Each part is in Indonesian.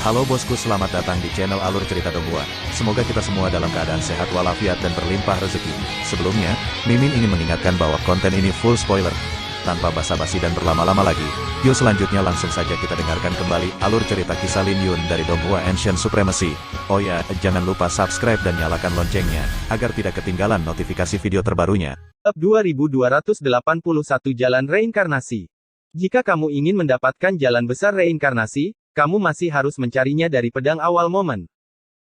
Halo bosku, selamat datang di channel Alur Cerita Donghua. Semoga kita semua dalam keadaan sehat walafiat dan berlimpah rezeki. Sebelumnya, Mimin ingin mengingatkan bahwa konten ini full spoiler. Tanpa basa-basi dan berlama-lama lagi, yuk selanjutnya langsung saja kita dengarkan kembali alur cerita kisah Lin Yun dari Donghua Ancient Supremacy. Oh ya, jangan lupa subscribe dan nyalakan loncengnya, agar tidak ketinggalan notifikasi video terbarunya. 2281 Jalan Reinkarnasi. Jika kamu ingin mendapatkan jalan besar reinkarnasi, kamu masih harus mencarinya dari pedang awal momen.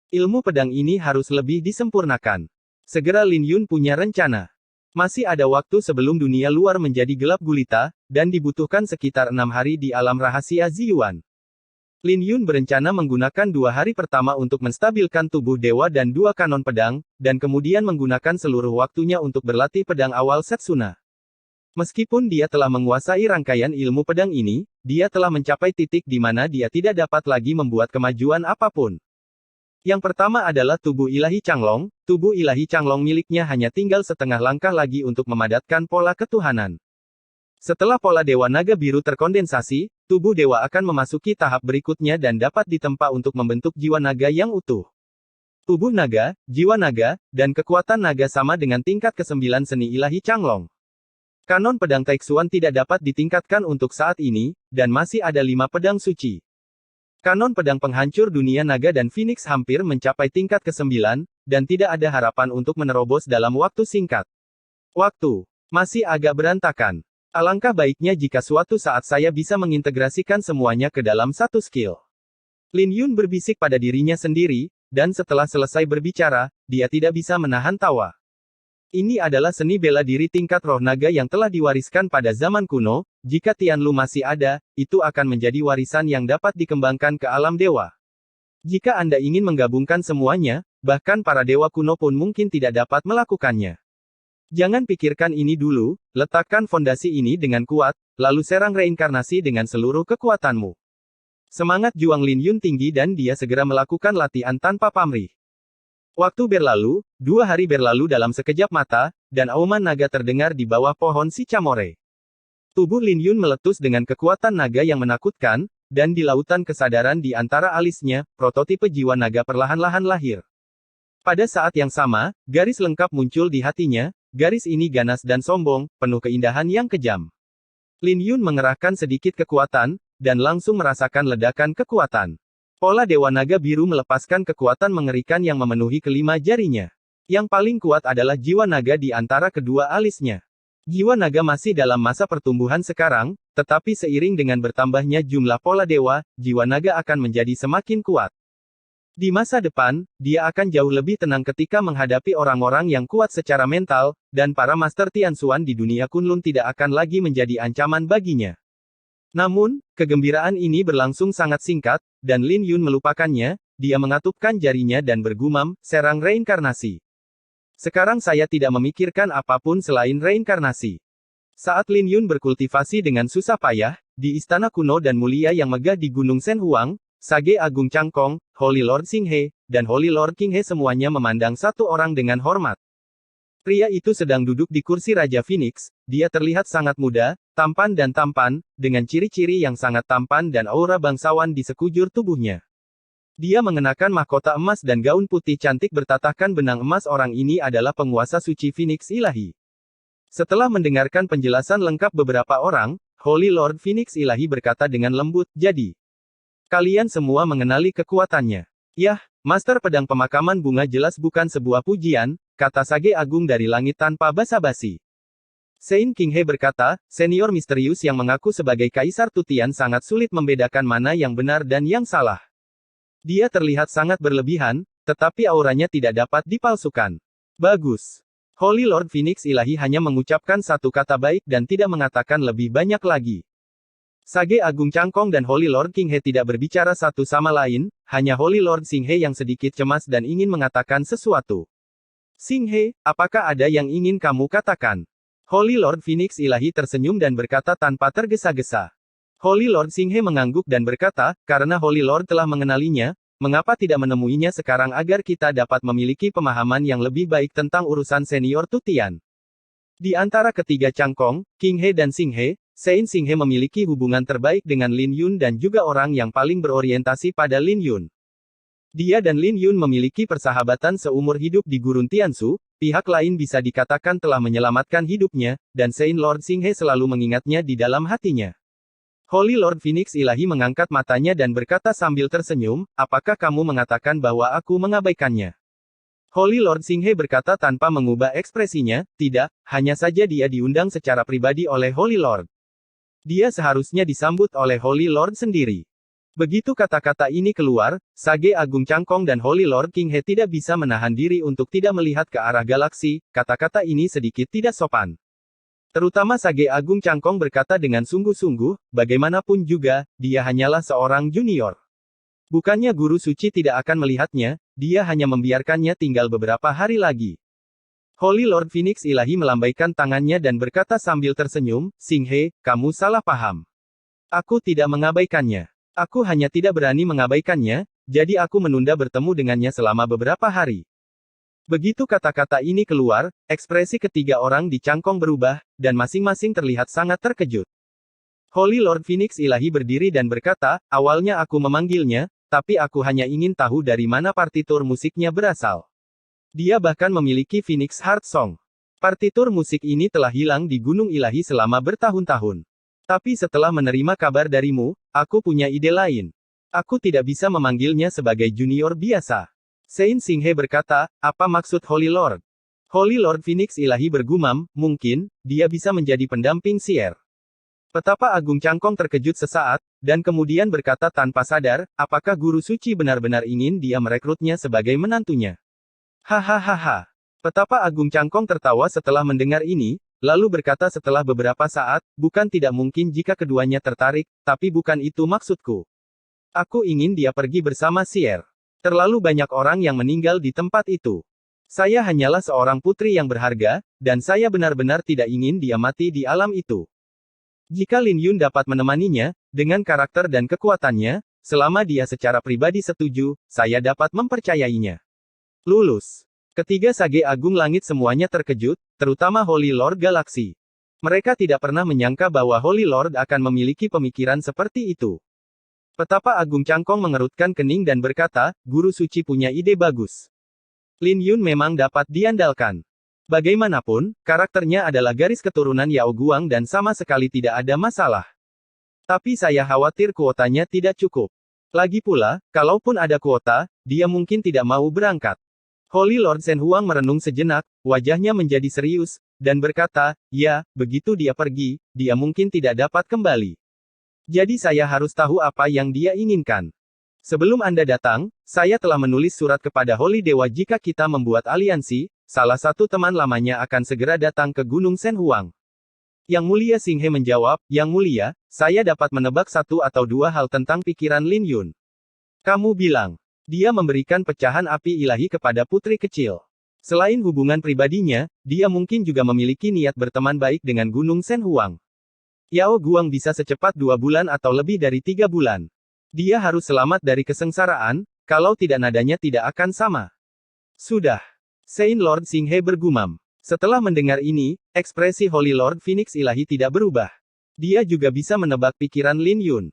Ilmu pedang ini harus lebih disempurnakan. Segera Lin Yun punya rencana. Masih ada waktu sebelum dunia luar menjadi gelap gulita, dan dibutuhkan sekitar 6 hari di alam rahasia Ziyuan. Lin Yun berencana menggunakan 2 hari pertama untuk menstabilkan tubuh dewa dan 2 kanon pedang, dan kemudian menggunakan seluruh waktunya untuk berlatih pedang awal Setsuna. Meskipun dia telah menguasai rangkaian ilmu pedang ini, dia telah mencapai titik di mana dia tidak dapat lagi membuat kemajuan apapun. Yang pertama adalah tubuh ilahi Changlong. Tubuh ilahi Changlong miliknya hanya tinggal setengah langkah lagi untuk memadatkan pola ketuhanan. Setelah pola Dewa Naga Biru terkondensasi, tubuh dewa akan memasuki tahap berikutnya dan dapat ditempa untuk membentuk jiwa naga yang utuh. Tubuh naga, jiwa naga, dan kekuatan naga sama dengan tingkat ke-9 seni ilahi Changlong. Kanon pedang Taixuan tidak dapat ditingkatkan untuk saat ini, dan masih ada 5 pedang suci. Kanon pedang penghancur dunia naga dan Phoenix hampir mencapai tingkat ke-9, dan tidak ada harapan untuk menerobos dalam waktu singkat. Waktu masih agak berantakan. Alangkah baiknya jika suatu saat saya bisa mengintegrasikan semuanya ke dalam satu skill. Lin Yun berbisik pada dirinya sendiri, dan setelah selesai berbicara, dia tidak bisa menahan tawa. Ini adalah seni bela diri tingkat roh naga yang telah diwariskan pada zaman kuno. Jika Tianlu masih ada, itu akan menjadi warisan yang dapat dikembangkan ke alam dewa. Jika Anda ingin menggabungkan semuanya, bahkan para dewa kuno pun mungkin tidak dapat melakukannya. Jangan pikirkan ini dulu, letakkan fondasi ini dengan kuat, lalu serang reinkarnasi dengan seluruh kekuatanmu. Semangat juang Lin Yun tinggi dan dia segera melakukan latihan tanpa pamrih. Waktu berlalu, 2 hari berlalu dalam sekejap mata, dan auman naga terdengar di bawah pohon Shichamore. Tubuh Lin Yun meletus dengan kekuatan naga yang menakutkan, dan di lautan kesadaran di antara alisnya, prototipe jiwa naga perlahan-lahan lahir. Pada saat yang sama, garis lengkap muncul di hatinya, garis ini ganas dan sombong, penuh keindahan yang kejam. Lin Yun mengerahkan sedikit kekuatan, dan langsung merasakan ledakan kekuatan. Pola Dewa Naga Biru melepaskan kekuatan mengerikan yang memenuhi kelima jarinya. Yang paling kuat adalah jiwa naga di antara kedua alisnya. Jiwa naga masih dalam masa pertumbuhan sekarang, tetapi seiring dengan bertambahnya jumlah pola dewa, jiwa naga akan menjadi semakin kuat. Di masa depan, dia akan jauh lebih tenang ketika menghadapi orang-orang yang kuat secara mental, dan para Master Tianxuan di dunia Kunlun tidak akan lagi menjadi ancaman baginya. Namun, kegembiraan ini berlangsung sangat singkat, dan Lin Yun melupakannya. Dia mengatupkan jarinya dan bergumam, serang reinkarnasi. Sekarang saya tidak memikirkan apapun selain reinkarnasi. Saat Lin Yun berkultivasi dengan susah payah, di istana kuno dan mulia yang megah di Gunung Senhuang, Sage Agung Changkong, Holy Lord Xinghe, dan Holy Lord Qinghe semuanya memandang satu orang dengan hormat. Pria itu sedang duduk di kursi Raja Phoenix. Dia terlihat sangat muda, tampan, dengan ciri-ciri yang sangat tampan dan aura bangsawan di sekujur tubuhnya. Dia mengenakan mahkota emas dan gaun putih cantik bertatahkan benang emas. Orang ini adalah penguasa suci Phoenix ilahi. Setelah mendengarkan penjelasan lengkap beberapa orang, Holy Lord Phoenix ilahi berkata dengan lembut, "Jadi, kalian semua mengenali kekuatannya." "Yah, Master Pedang Pemakaman Bunga jelas bukan sebuah pujian," kata Sage Agung dari langit tanpa basa-basi. Sein Qinghe berkata, senior misterius yang mengaku sebagai Kaisar Tutian sangat sulit membedakan mana yang benar dan yang salah. Dia terlihat sangat berlebihan, tetapi auranya tidak dapat dipalsukan. Bagus. Holy Lord Phoenix ilahi hanya mengucapkan satu kata baik dan tidak mengatakan lebih banyak lagi. Sage Agung Changkong dan Holy Lord Qinghe tidak berbicara satu sama lain, hanya Holy Lord Xinghe yang sedikit cemas dan ingin mengatakan sesuatu. "Xinghe, apakah ada yang ingin kamu katakan?" Holy Lord Phoenix ilahi tersenyum dan berkata tanpa tergesa-gesa. Holy Lord Xinghe mengangguk dan berkata, "Karena Holy Lord telah mengenalinya, mengapa tidak menemuinya sekarang agar kita dapat memiliki pemahaman yang lebih baik tentang urusan senior Tutian?" Di antara ketiga Changkong, Qinghe dan Xinghe, Sein Xinghe memiliki hubungan terbaik dengan Lin Yun dan juga orang yang paling berorientasi pada Lin Yun. Dia dan Lin Yun memiliki persahabatan seumur hidup di Gurun Tiansu, pihak lain bisa dikatakan telah menyelamatkan hidupnya, dan Sein Lord Xinghe selalu mengingatnya di dalam hatinya. Holy Lord Phoenix Ilahi mengangkat matanya dan berkata sambil tersenyum, apakah kamu mengatakan bahwa aku mengabaikannya? Holy Lord Xinghe berkata tanpa mengubah ekspresinya, tidak, hanya saja dia diundang secara pribadi oleh Holy Lord. Dia seharusnya disambut oleh Holy Lord sendiri. Begitu kata-kata ini keluar, Sage Agung Cangkong dan Holy Lord Qinghe tidak bisa menahan diri untuk tidak melihat ke arah galaksi, kata-kata ini sedikit tidak sopan. Terutama Sage Agung Cangkong berkata dengan sungguh-sungguh, bagaimanapun juga, dia hanyalah seorang junior. Bukannya guru suci tidak akan melihatnya, dia hanya membiarkannya tinggal beberapa hari lagi. Holy Lord Phoenix Ilahi melambaikan tangannya dan berkata sambil tersenyum, Xinghe, kamu salah paham. Aku tidak mengabaikannya. Aku hanya tidak berani mengabaikannya, jadi aku menunda bertemu dengannya selama beberapa hari. Begitu kata-kata ini keluar, ekspresi ketiga orang di Cangkong berubah, dan masing-masing terlihat sangat terkejut. Holy Lord Phoenix Ilahi berdiri dan berkata, awalnya aku memanggilnya, tapi aku hanya ingin tahu dari mana partitur musiknya berasal. Dia bahkan memiliki Phoenix Heart Song. Partitur musik ini telah hilang di Gunung Ilahi selama bertahun-tahun. Tapi setelah menerima kabar darimu, aku punya ide lain. Aku tidak bisa memanggilnya sebagai junior biasa. Sein Xinghe berkata, apa maksud Holy Lord? Holy Lord Phoenix Ilahi bergumam, mungkin, dia bisa menjadi pendamping Sier. Petapa Agung Cangkong terkejut sesaat, dan kemudian berkata tanpa sadar, apakah guru suci benar-benar ingin dia merekrutnya sebagai menantunya? Hahaha. Petapa Agung Cangkong tertawa setelah mendengar ini, lalu berkata setelah beberapa saat, bukan tidak mungkin jika keduanya tertarik, tapi bukan itu maksudku. Aku ingin dia pergi bersama Sier. Terlalu banyak orang yang meninggal di tempat itu. Saya hanyalah seorang putri yang berharga, dan saya benar-benar tidak ingin dia mati di alam itu. Jika Lin Yun dapat menemaninya, dengan karakter dan kekuatannya, selama dia secara pribadi setuju, saya dapat mempercayainya. Lulus. Ketiga Sage Agung Langit semuanya terkejut, terutama Holy Lord Galaksi. Mereka tidak pernah menyangka bahwa Holy Lord akan memiliki pemikiran seperti itu. Petapa Agung Cangkong mengerutkan kening dan berkata, guru suci punya ide bagus. Lin Yun memang dapat diandalkan. Bagaimanapun, karakternya adalah garis keturunan Yao Guang dan sama sekali tidak ada masalah. Tapi saya khawatir kuotanya tidak cukup. Lagi pula, kalaupun ada kuota, dia mungkin tidak mau berangkat. Holy Lord Shen Huang merenung sejenak, wajahnya menjadi serius, dan berkata, ya, begitu dia pergi, dia mungkin tidak dapat kembali. Jadi saya harus tahu apa yang dia inginkan. Sebelum Anda datang, saya telah menulis surat kepada Holy Dewa jika kita membuat aliansi, salah satu teman lamanya akan segera datang ke Gunung Shen Huang. Yang Mulia Xinghe menjawab, Yang Mulia, saya dapat menebak satu atau dua hal tentang pikiran Lin Yun. Kamu bilang, dia memberikan pecahan api ilahi kepada putri kecil. Selain hubungan pribadinya, dia mungkin juga memiliki niat berteman baik dengan Gunung Shen Huang. Yao Guang bisa secepat 2 bulan atau lebih dari 3 bulan. Dia harus selamat dari kesengsaraan, kalau tidak nadanya tidak akan sama. Sudah. Sein Lord Xinghe bergumam. Setelah mendengar ini, ekspresi Holy Lord Phoenix Ilahi tidak berubah. Dia juga bisa menebak pikiran Lin Yun.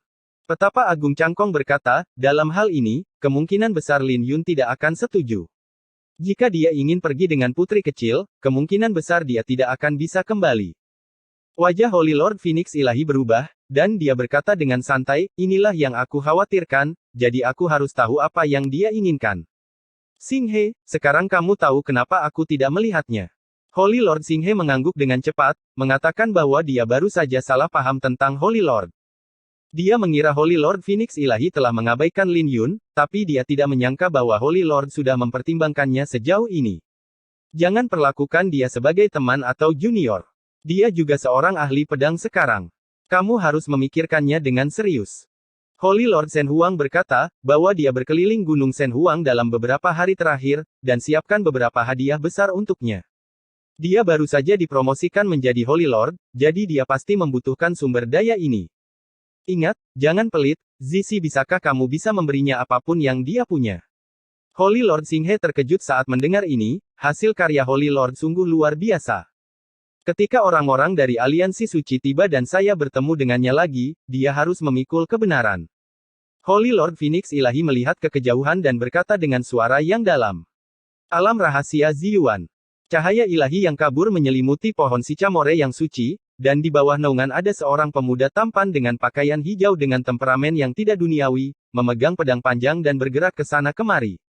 Petapa Agung Cangkong berkata, dalam hal ini, kemungkinan besar Lin Yun tidak akan setuju. Jika dia ingin pergi dengan putri kecil, kemungkinan besar dia tidak akan bisa kembali. Wajah Holy Lord Phoenix Ilahi berubah, dan dia berkata dengan santai, inilah yang aku khawatirkan, jadi aku harus tahu apa yang dia inginkan. Xinghe, sekarang kamu tahu kenapa aku tidak melihatnya. Holy Lord Xinghe mengangguk dengan cepat, mengatakan bahwa dia baru saja salah paham tentang Holy Lord. Dia mengira Holy Lord Phoenix Ilahi telah mengabaikan Lin Yun, tapi dia tidak menyangka bahwa Holy Lord sudah mempertimbangkannya sejauh ini. Jangan perlakukan dia sebagai teman atau junior. Dia juga seorang ahli pedang sekarang. Kamu harus memikirkannya dengan serius. Holy Lord Shen Huang berkata, bahwa dia berkeliling Gunung Shen Huang dalam beberapa hari terakhir, dan siapkan beberapa hadiah besar untuknya. Dia baru saja dipromosikan menjadi Holy Lord, jadi dia pasti membutuhkan sumber daya ini. Ingat, jangan pelit, Zizi bisakah kamu bisa memberinya apapun yang dia punya? Holy Lord Xinghe terkejut saat mendengar ini, hasil karya Holy Lord sungguh luar biasa. Ketika orang-orang dari aliansi suci tiba dan saya bertemu dengannya lagi, dia harus memikul kebenaran. Holy Lord Phoenix Ilahi melihat ke kejauhan dan berkata dengan suara yang dalam. Alam rahasia Ziyuan. Cahaya ilahi yang kabur menyelimuti pohon sicamore yang suci, dan di bawah naungan ada seorang pemuda tampan dengan pakaian hijau dengan temperamen yang tidak duniawi, memegang pedang panjang dan bergerak ke sana kemari.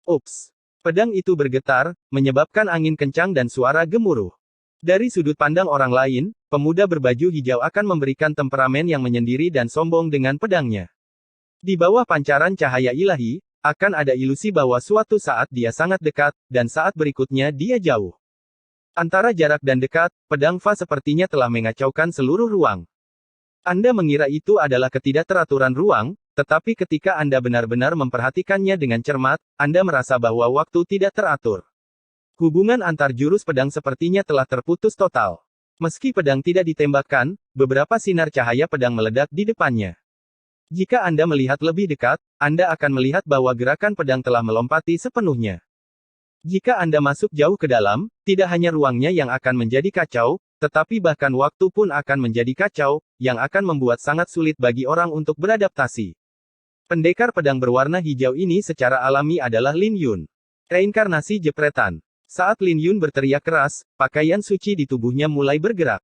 Ups! Pedang itu bergetar, menyebabkan angin kencang dan suara gemuruh. Dari sudut pandang orang lain, pemuda berbaju hijau akan memberikan temperamen yang menyendiri dan sombong dengan pedangnya. Di bawah pancaran cahaya ilahi, akan ada ilusi bahwa suatu saat dia sangat dekat, dan saat berikutnya dia jauh. Antara jarak dan dekat, pedang Fa sepertinya telah mengacaukan seluruh ruang. Anda mengira itu adalah ketidakteraturan ruang, tetapi ketika Anda benar-benar memperhatikannya dengan cermat, Anda merasa bahwa waktu tidak teratur. Hubungan antar jurus pedang sepertinya telah terputus total. Meski pedang tidak ditembakkan, beberapa sinar cahaya pedang meledak di depannya. Jika Anda melihat lebih dekat, Anda akan melihat bahwa gerakan pedang telah melompati sepenuhnya. Jika Anda masuk jauh ke dalam, tidak hanya ruangnya yang akan menjadi kacau, tetapi bahkan waktu pun akan menjadi kacau, yang akan membuat sangat sulit bagi orang untuk beradaptasi. Pendekar pedang berwarna hijau ini secara alami adalah Lin Yun. Reinkarnasi jepretan. Saat Lin Yun berteriak keras, pakaian suci di tubuhnya mulai bergerak.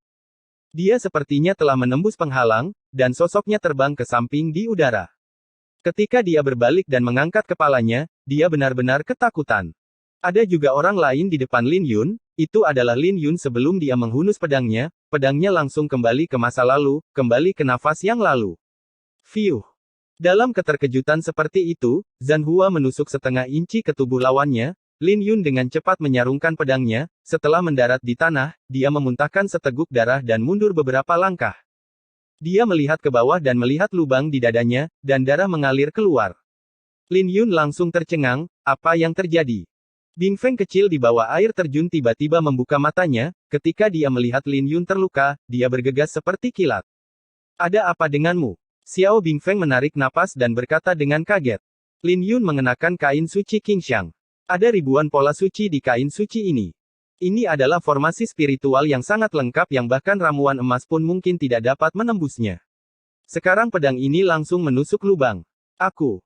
Dia sepertinya telah menembus penghalang, dan sosoknya terbang ke samping di udara. Ketika dia berbalik dan mengangkat kepalanya, dia benar-benar ketakutan. Ada juga orang lain di depan Lin Yun, itu adalah Lin Yun sebelum dia menghunus pedangnya langsung kembali ke masa lalu, kembali ke nafas yang lalu. Fiuh. Dalam keterkejutan seperti itu, Zhan Hua menusuk setengah inci ke tubuh lawannya. Lin Yun dengan cepat menyarungkan pedangnya, setelah mendarat di tanah, dia memuntahkan seteguk darah dan mundur beberapa langkah. Dia melihat ke bawah dan melihat lubang di dadanya, dan darah mengalir keluar. Lin Yun langsung tercengang, apa yang terjadi? Bing Feng kecil di bawah air terjun tiba-tiba membuka matanya, ketika dia melihat Lin Yun terluka, dia bergegas seperti kilat. Ada apa denganmu? Xiao Bing Feng menarik napas dan berkata dengan kaget. Lin Yun mengenakan kain suci Qingxiang. Ada ribuan pola suci di kain suci ini. Ini adalah formasi spiritual yang sangat lengkap yang bahkan ramuan emas pun mungkin tidak dapat menembusnya. Sekarang pedang ini langsung menusuk lubang. Aku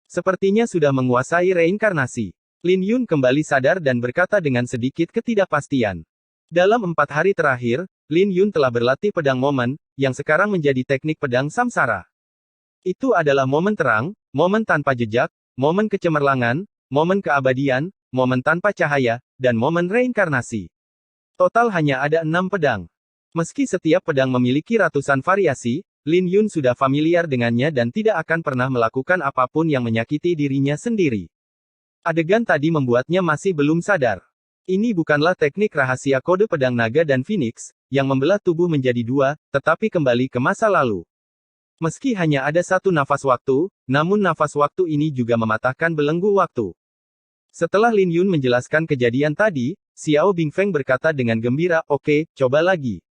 sepertinya sudah menguasai reinkarnasi. Lin Yun kembali sadar dan berkata dengan sedikit ketidakpastian. Dalam 4 hari terakhir, Lin Yun telah berlatih pedang momen, yang sekarang menjadi teknik pedang samsara. Itu adalah momen terang, momen tanpa jejak, momen kecemerlangan, momen keabadian, momen tanpa cahaya, dan momen reinkarnasi. Total hanya ada 6 pedang. Meski setiap pedang memiliki ratusan variasi, Lin Yun sudah familiar dengannya dan tidak akan pernah melakukan apapun yang menyakiti dirinya sendiri. Adegan tadi membuatnya masih belum sadar. Ini bukanlah teknik rahasia kode pedang naga dan Phoenix, yang membelah tubuh menjadi 2, tetapi kembali ke masa lalu. Meski hanya ada satu nafas waktu, namun nafas waktu ini juga mematahkan belenggu waktu. Setelah Lin Yun menjelaskan kejadian tadi, Xiao Bing Feng berkata dengan gembira, oke, coba lagi.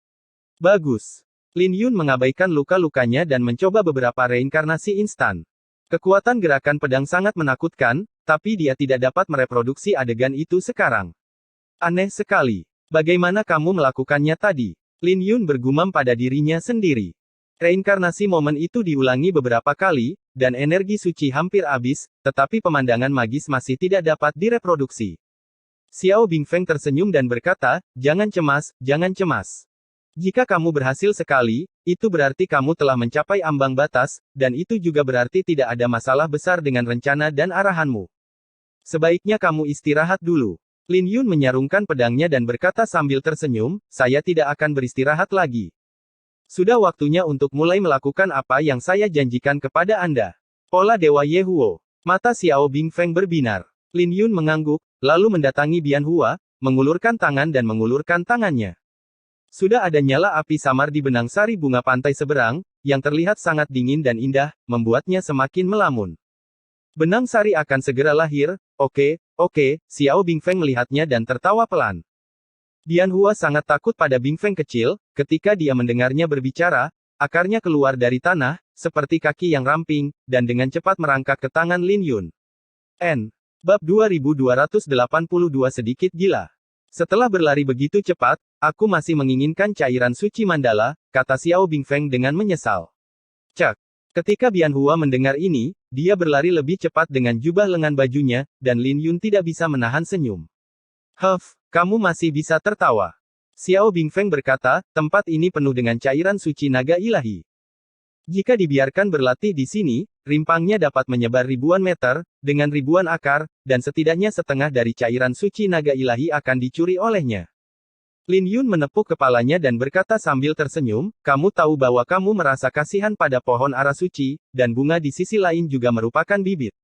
Bagus. Lin Yun mengabaikan luka-lukanya dan mencoba beberapa reinkarnasi instan. Kekuatan gerakan pedang sangat menakutkan, tapi dia tidak dapat mereproduksi adegan itu sekarang. Aneh sekali. Bagaimana kamu melakukannya tadi? Lin Yun bergumam pada dirinya sendiri. Reinkarnasi momen itu diulangi beberapa kali, dan energi suci hampir habis, tetapi pemandangan magis masih tidak dapat direproduksi. Xiao Bing Feng tersenyum dan berkata, jangan cemas, jangan cemas. Jika kamu berhasil sekali, itu berarti kamu telah mencapai ambang batas, dan itu juga berarti tidak ada masalah besar dengan rencana dan arahanmu. Sebaiknya kamu istirahat dulu. Lin Yun menyarungkan pedangnya dan berkata sambil tersenyum, saya tidak akan beristirahat lagi. Sudah waktunya untuk mulai melakukan apa yang saya janjikan kepada Anda. Pola Dewa Yehuo. Mata Xiao Bing Feng berbinar. Lin Yun mengangguk, lalu mendatangi Bian Hua, mengulurkan tangan dan mengulurkan tangannya. Sudah ada nyala api samar di benang sari bunga pantai seberang, yang terlihat sangat dingin dan indah, membuatnya semakin melamun. Benang sari akan segera lahir, oke, Xiao Bing Feng melihatnya dan tertawa pelan. Bian Hua sangat takut pada Bing Feng kecil, ketika dia mendengarnya berbicara, akarnya keluar dari tanah, seperti kaki yang ramping, dan dengan cepat merangkak ke tangan Lin Yun. Bab 2282 sedikit gila. Setelah berlari begitu cepat, aku masih menginginkan cairan suci mandala, kata Xiao Bingfeng dengan menyesal. Cek. Ketika Bian Hua mendengar ini, dia berlari lebih cepat dengan jubah lengan bajunya, dan Lin Yun tidak bisa menahan senyum. Kamu masih bisa tertawa. Xiao Bingfeng berkata, tempat ini penuh dengan cairan suci naga ilahi. Jika dibiarkan berlatih di sini, rimpangnya dapat menyebar ribuan meter, dengan ribuan akar, dan setidaknya setengah dari cairan suci naga ilahi akan dicuri olehnya. Lin Yun menepuk kepalanya dan berkata sambil tersenyum, kamu tahu bahwa kamu merasa kasihan pada pohon ara suci, dan bunga di sisi lain juga merupakan bibit.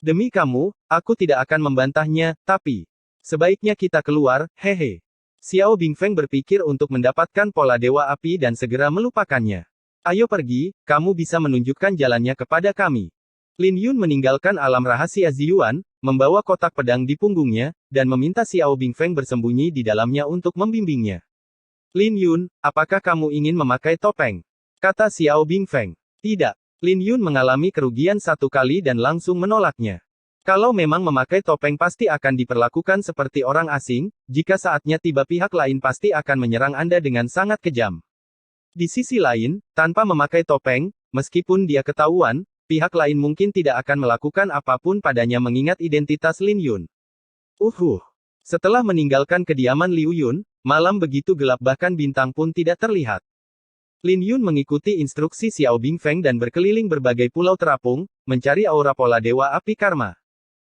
Demi kamu, aku tidak akan membantahnya, tapi sebaiknya kita keluar, hehe. Xiao Bingfeng berpikir untuk mendapatkan pola dewa api dan segera melupakannya. Ayo pergi, kamu bisa menunjukkan jalannya kepada kami. Lin Yun meninggalkan alam rahasia Ziyuan, membawa kotak pedang di punggungnya, dan meminta Xiao Bingfeng bersembunyi di dalamnya untuk membimbingnya. Lin Yun, apakah kamu ingin memakai topeng? Kata Xiao Bingfeng. Tidak. Lin Yun mengalami kerugian satu kali dan langsung menolaknya. Kalau memang memakai topeng pasti akan diperlakukan seperti orang asing, jika saatnya tiba pihak lain pasti akan menyerang Anda dengan sangat kejam. Di sisi lain, tanpa memakai topeng, meskipun dia ketahuan, pihak lain mungkin tidak akan melakukan apapun padanya mengingat identitas Lin Yun. Setelah meninggalkan kediaman Liu Yun, malam begitu gelap bahkan bintang pun tidak terlihat. Lin Yun mengikuti instruksi Xiao Bingfeng dan berkeliling berbagai pulau terapung, mencari aura pola dewa api karma.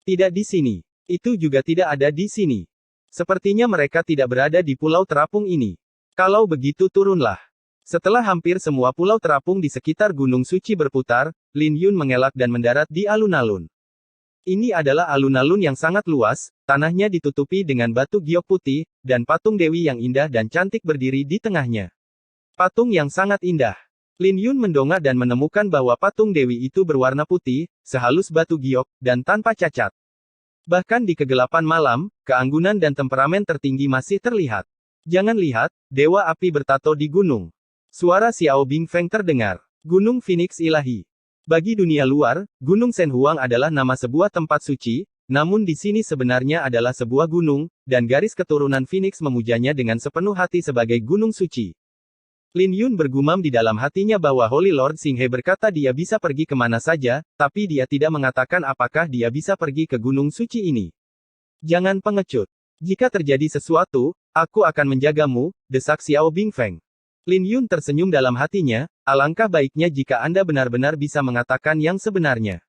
Tidak di sini. Itu juga tidak ada di sini. Sepertinya mereka tidak berada di pulau terapung ini. Kalau begitu turunlah. Setelah hampir semua pulau terapung di sekitar Gunung Suci berputar, Lin Yun mengelak dan mendarat di alun-alun. Ini adalah alun-alun yang sangat luas, tanahnya ditutupi dengan batu giok putih, dan patung dewi yang indah dan cantik berdiri di tengahnya. Patung yang sangat indah. Lin Yun mendongak dan menemukan bahwa patung dewi itu berwarna putih, sehalus batu giok, dan tanpa cacat. Bahkan di kegelapan malam, keanggunan dan temperamen tertinggi masih terlihat. Jangan lihat, dewa api bertato di gunung. Suara Xiao Bingfeng terdengar. Gunung Phoenix Ilahi. Bagi dunia luar, Gunung Shenhuang adalah nama sebuah tempat suci, namun di sini sebenarnya adalah sebuah gunung, dan garis keturunan Phoenix memujanya dengan sepenuh hati sebagai gunung suci. Lin Yun bergumam di dalam hatinya bahwa Holy Lord Xinghe berkata dia bisa pergi kemana saja, tapi dia tidak mengatakan apakah dia bisa pergi ke gunung suci ini. Jangan pengecut. Jika terjadi sesuatu, aku akan menjagamu, desak Xiao Bingfeng. Lin Yun tersenyum dalam hatinya, alangkah baiknya jika Anda benar-benar bisa mengatakan yang sebenarnya.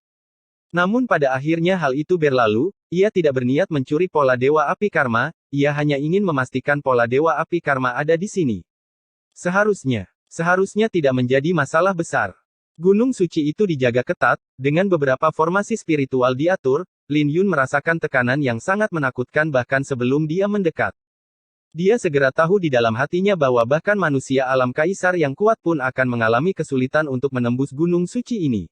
Namun pada akhirnya hal itu berlalu, ia tidak berniat mencuri pola dewa api karma, ia hanya ingin memastikan pola dewa api karma ada di sini. Seharusnya tidak menjadi masalah besar. Gunung suci itu dijaga ketat, dengan beberapa formasi spiritual diatur, Lin Yun merasakan tekanan yang sangat menakutkan bahkan sebelum dia mendekat. Dia segera tahu di dalam hatinya bahwa bahkan manusia alam kaisar yang kuat pun akan mengalami kesulitan untuk menembus gunung suci ini.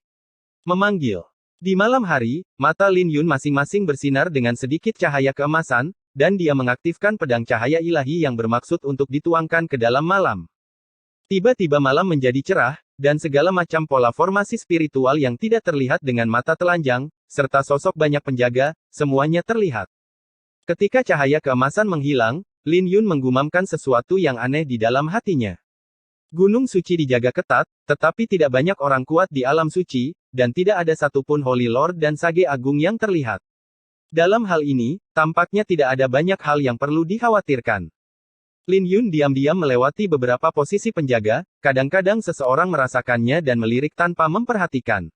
Memanggil. Di malam hari, mata Lin Yun masing-masing bersinar dengan sedikit cahaya keemasan, dan dia mengaktifkan pedang cahaya ilahi yang bermaksud untuk dituangkan ke dalam malam. Tiba-tiba malam menjadi cerah, dan segala macam pola formasi spiritual yang tidak terlihat dengan mata telanjang, serta sosok banyak penjaga, semuanya terlihat. Ketika cahaya keemasan menghilang, Lin Yun menggumamkan sesuatu yang aneh di dalam hatinya. Gunung suci dijaga ketat, tetapi tidak banyak orang kuat di alam suci, dan tidak ada satupun Holy Lord dan Sage Agung yang terlihat. Dalam hal ini, tampaknya tidak ada banyak hal yang perlu dikhawatirkan. Lin Yun diam-diam melewati beberapa posisi penjaga, kadang-kadang seseorang merasakannya dan melirik tanpa memperhatikan.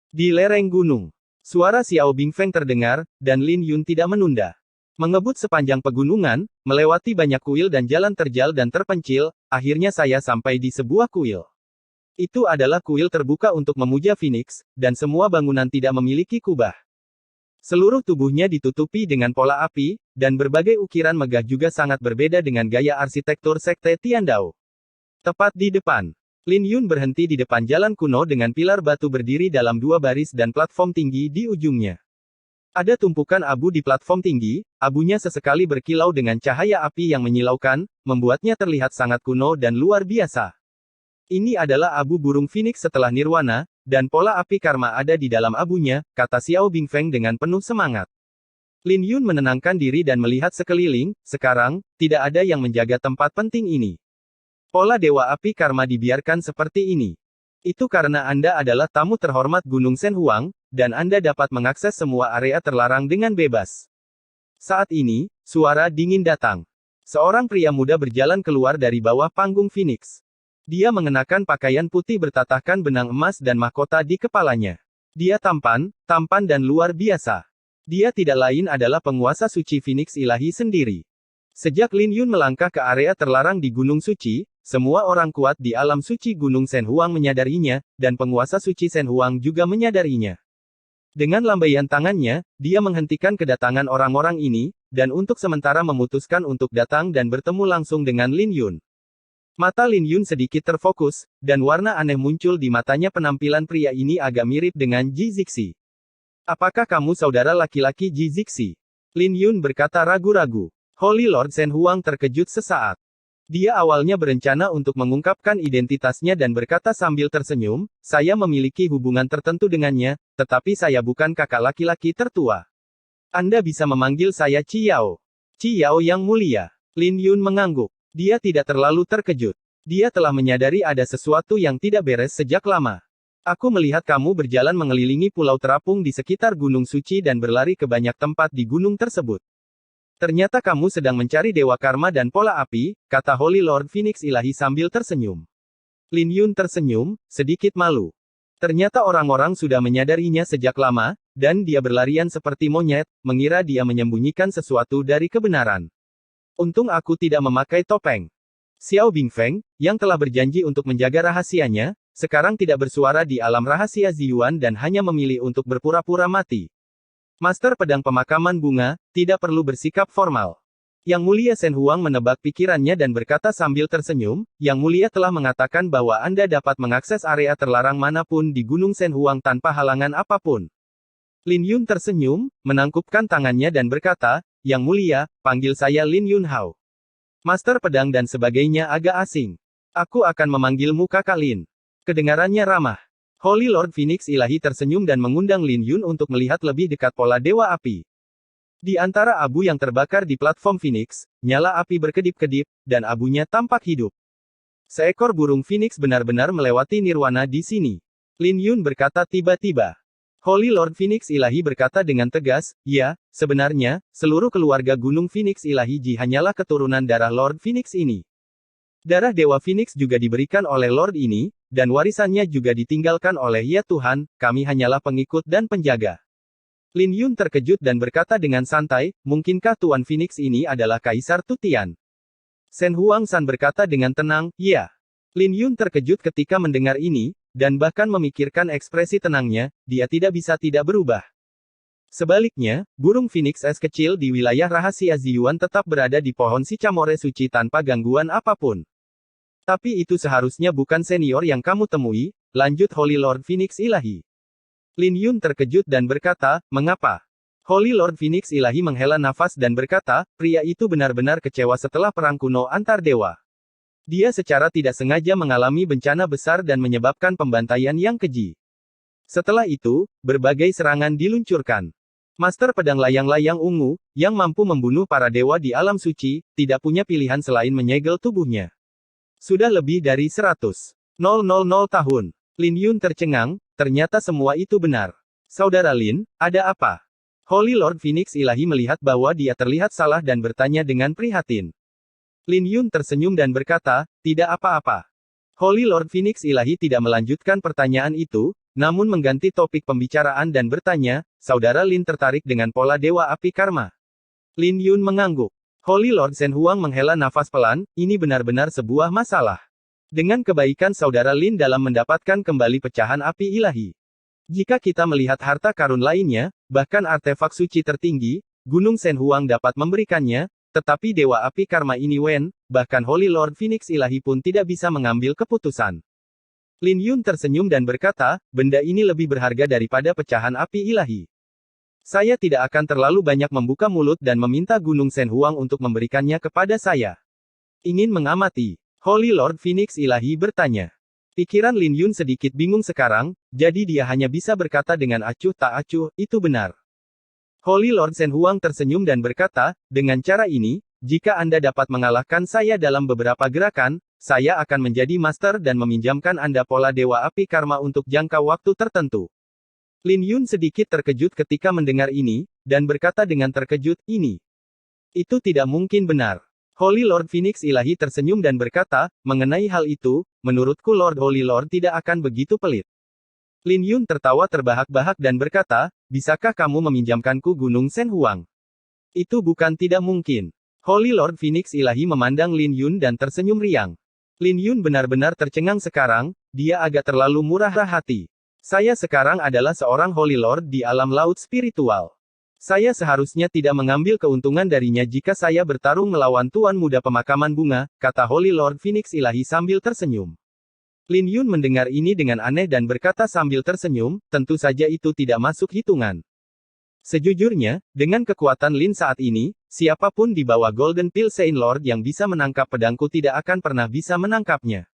Di lereng gunung, suara Xiao Bingfeng terdengar, dan Lin Yun tidak menunda. Mengebut sepanjang pegunungan, melewati banyak kuil dan jalan terjal dan terpencil, akhirnya saya sampai di sebuah kuil. Itu adalah kuil terbuka untuk memuja Phoenix, dan semua bangunan tidak memiliki kubah. Seluruh tubuhnya ditutupi dengan pola api, dan berbagai ukiran megah juga sangat berbeda dengan gaya arsitektur sekte Tiandao. Tepat di depan, Lin Yun berhenti di depan jalan kuno dengan pilar batu berdiri dalam dua baris dan platform tinggi di ujungnya. Ada tumpukan abu di platform tinggi, abunya sesekali berkilau dengan cahaya api yang menyilaukan, membuatnya terlihat sangat kuno dan luar biasa. Ini adalah abu burung Phoenix setelah nirwana, dan pola api karma ada di dalam abunya, kata Xiao Bingfeng dengan penuh semangat. Lin Yun menenangkan diri dan melihat sekeliling, sekarang, tidak ada yang menjaga tempat penting ini. Pola Dewa Api Karma dibiarkan seperti ini. Itu karena Anda adalah tamu terhormat Gunung Shenhuang, dan Anda dapat mengakses semua area terlarang dengan bebas. Saat ini, suara dingin datang. Seorang pria muda berjalan keluar dari bawah panggung Phoenix. Dia mengenakan pakaian putih bertatahkan benang emas dan mahkota di kepalanya. Dia tampan dan luar biasa. Dia tidak lain adalah penguasa suci Phoenix ilahi sendiri. Sejak Lin Yun melangkah ke area terlarang di Gunung Suci, semua orang kuat di alam suci Gunung Shenhuang menyadarinya, dan penguasa suci Shenhuang juga menyadarinya. Dengan lambaian tangannya, dia menghentikan kedatangan orang-orang ini, dan untuk sementara memutuskan untuk datang dan bertemu langsung dengan Lin Yun. Mata Lin Yun sedikit terfokus, dan warna aneh muncul di matanya. Penampilan pria ini agak mirip dengan Ji Zixi. Apakah kamu saudara laki-laki Ji Zixi? Lin Yun berkata ragu-ragu. Holy Lord Shenhuang terkejut sesaat. Dia awalnya berencana untuk mengungkapkan identitasnya dan berkata sambil tersenyum, saya memiliki hubungan tertentu dengannya, tetapi saya bukan kakak laki-laki tertua. Anda bisa memanggil saya Ciao. Ciao yang mulia. Lin Yun mengangguk. Dia tidak terlalu terkejut. Dia telah menyadari ada sesuatu yang tidak beres sejak lama. Aku melihat kamu berjalan mengelilingi pulau terapung di sekitar Gunung Suci dan berlari ke banyak tempat di gunung tersebut. Ternyata kamu sedang mencari Dewa Karma dan Pola Api, kata Holy Lord Phoenix ilahi sambil tersenyum. Lin Yun tersenyum, sedikit malu. Ternyata orang-orang sudah menyadarinya sejak lama, dan dia berlarian seperti monyet, mengira dia menyembunyikan sesuatu dari kebenaran. Untung aku tidak memakai topeng. Xiao Bingfeng, yang telah berjanji untuk menjaga rahasianya, sekarang tidak bersuara di alam rahasia Ziyuan dan hanya memilih untuk berpura-pura mati. Master Pedang Pemakaman Bunga, tidak perlu bersikap formal. Yang Mulia Shenhuang menebak pikirannya dan berkata sambil tersenyum, Yang Mulia telah mengatakan bahwa Anda dapat mengakses area terlarang manapun di Gunung Shenhuang tanpa halangan apapun. Lin Yun tersenyum, menangkupkan tangannya dan berkata, Yang Mulia, panggil saya Lin Yun Hao. Master Pedang dan sebagainya agak asing. Aku akan memanggilmu Kakak Lin. Kedengarannya ramah. Holy Lord Phoenix ilahi tersenyum dan mengundang Lin Yun untuk melihat lebih dekat pola Dewa Api. Di antara abu yang terbakar di platform Phoenix, nyala api berkedip-kedip, dan abunya tampak hidup. Seekor burung Phoenix benar-benar melewati nirwana di sini. Lin Yun berkata tiba-tiba. Holy Lord Phoenix ilahi berkata dengan tegas, ya, sebenarnya, seluruh keluarga Gunung Phoenix ilahi Ji hanyalah keturunan darah Lord Phoenix ini. Darah Dewa Phoenix juga diberikan oleh Lord ini, dan warisannya juga ditinggalkan oleh ya Tuhan, kami hanyalah pengikut dan penjaga. Lin Yun terkejut dan berkata dengan santai, mungkinkah Tuan Phoenix ini adalah Kaisar Tutian? Shenhuang San berkata dengan tenang, ya. Lin Yun terkejut ketika mendengar ini, dan bahkan memikirkan ekspresi tenangnya, dia tidak bisa tidak berubah. Sebaliknya, burung Phoenix es kecil di wilayah rahasia Ziyuan tetap berada di pohon Sicamore suci tanpa gangguan apapun. Tapi itu seharusnya bukan senior yang kamu temui, lanjut Holy Lord Phoenix ilahi. Lin Yun terkejut dan berkata, mengapa? Holy Lord Phoenix ilahi menghela nafas dan berkata, pria itu benar-benar kecewa setelah perang kuno antar dewa. Dia secara tidak sengaja mengalami bencana besar dan menyebabkan pembantaian yang keji. Setelah itu, berbagai serangan diluncurkan. Master Pedang Layang-Layang Ungu, yang mampu membunuh para dewa di alam suci, tidak punya pilihan selain menyegel tubuhnya. Sudah lebih dari 100.000 tahun. Lin Yun tercengang, ternyata semua itu benar. Saudara Lin, ada apa? Holy Lord Phoenix ilahi melihat bahwa dia terlihat salah dan bertanya dengan prihatin. Lin Yun tersenyum dan berkata, tidak apa-apa. Holy Lord Phoenix ilahi tidak melanjutkan pertanyaan itu, namun mengganti topik pembicaraan dan bertanya, Saudara Lin tertarik dengan pola Dewa Api Karma? Lin Yun mengangguk. Holy Lord Shenhuang menghela nafas pelan, ini benar-benar sebuah masalah. Dengan kebaikan Saudara Lin dalam mendapatkan kembali pecahan api ilahi. Jika kita melihat harta karun lainnya, bahkan artefak suci tertinggi, Gunung Shenhuang dapat memberikannya, tetapi Dewa Api Karma ini Wen, bahkan Holy Lord Phoenix ilahi pun tidak bisa mengambil keputusan. Lin Yun tersenyum dan berkata, benda ini lebih berharga daripada pecahan api ilahi. Saya tidak akan terlalu banyak membuka mulut dan meminta Gunung Shenhuang untuk memberikannya kepada saya. Ingin mengamati. Holy Lord Phoenix ilahi bertanya. Pikiran Lin Yun sedikit bingung sekarang, jadi dia hanya bisa berkata dengan acuh tak acuh, itu benar. Holy Lord Shen Huang tersenyum dan berkata, dengan cara ini, jika Anda dapat mengalahkan saya dalam beberapa gerakan, saya akan menjadi master dan meminjamkan Anda pola Dewa Api Karma untuk jangka waktu tertentu. Lin Yun sedikit terkejut ketika mendengar ini, dan berkata dengan terkejut, ini. Itu tidak mungkin benar. Holy Lord Phoenix Ilahi tersenyum dan berkata, mengenai hal itu, menurutku Lord Holy Lord tidak akan begitu pelit. Lin Yun tertawa terbahak-bahak dan berkata, bisakah kamu meminjamkanku Gunung Shen Huang? Itu bukan tidak mungkin. Holy Lord Phoenix Ilahi memandang Lin Yun dan tersenyum riang. Lin Yun benar-benar tercengang sekarang, dia agak terlalu murah hati. Saya sekarang adalah seorang Holy Lord di alam laut spiritual. Saya seharusnya tidak mengambil keuntungan darinya jika saya bertarung melawan Tuan Muda Pemakaman Bunga, kata Holy Lord Phoenix Ilahi sambil tersenyum. Lin Yun mendengar ini dengan aneh dan berkata sambil tersenyum, tentu saja itu tidak masuk hitungan. Sejujurnya, dengan kekuatan Lin saat ini, siapapun di bawah Golden Pill Sein Lord yang bisa menangkap pedangku tidak akan pernah bisa menangkapnya.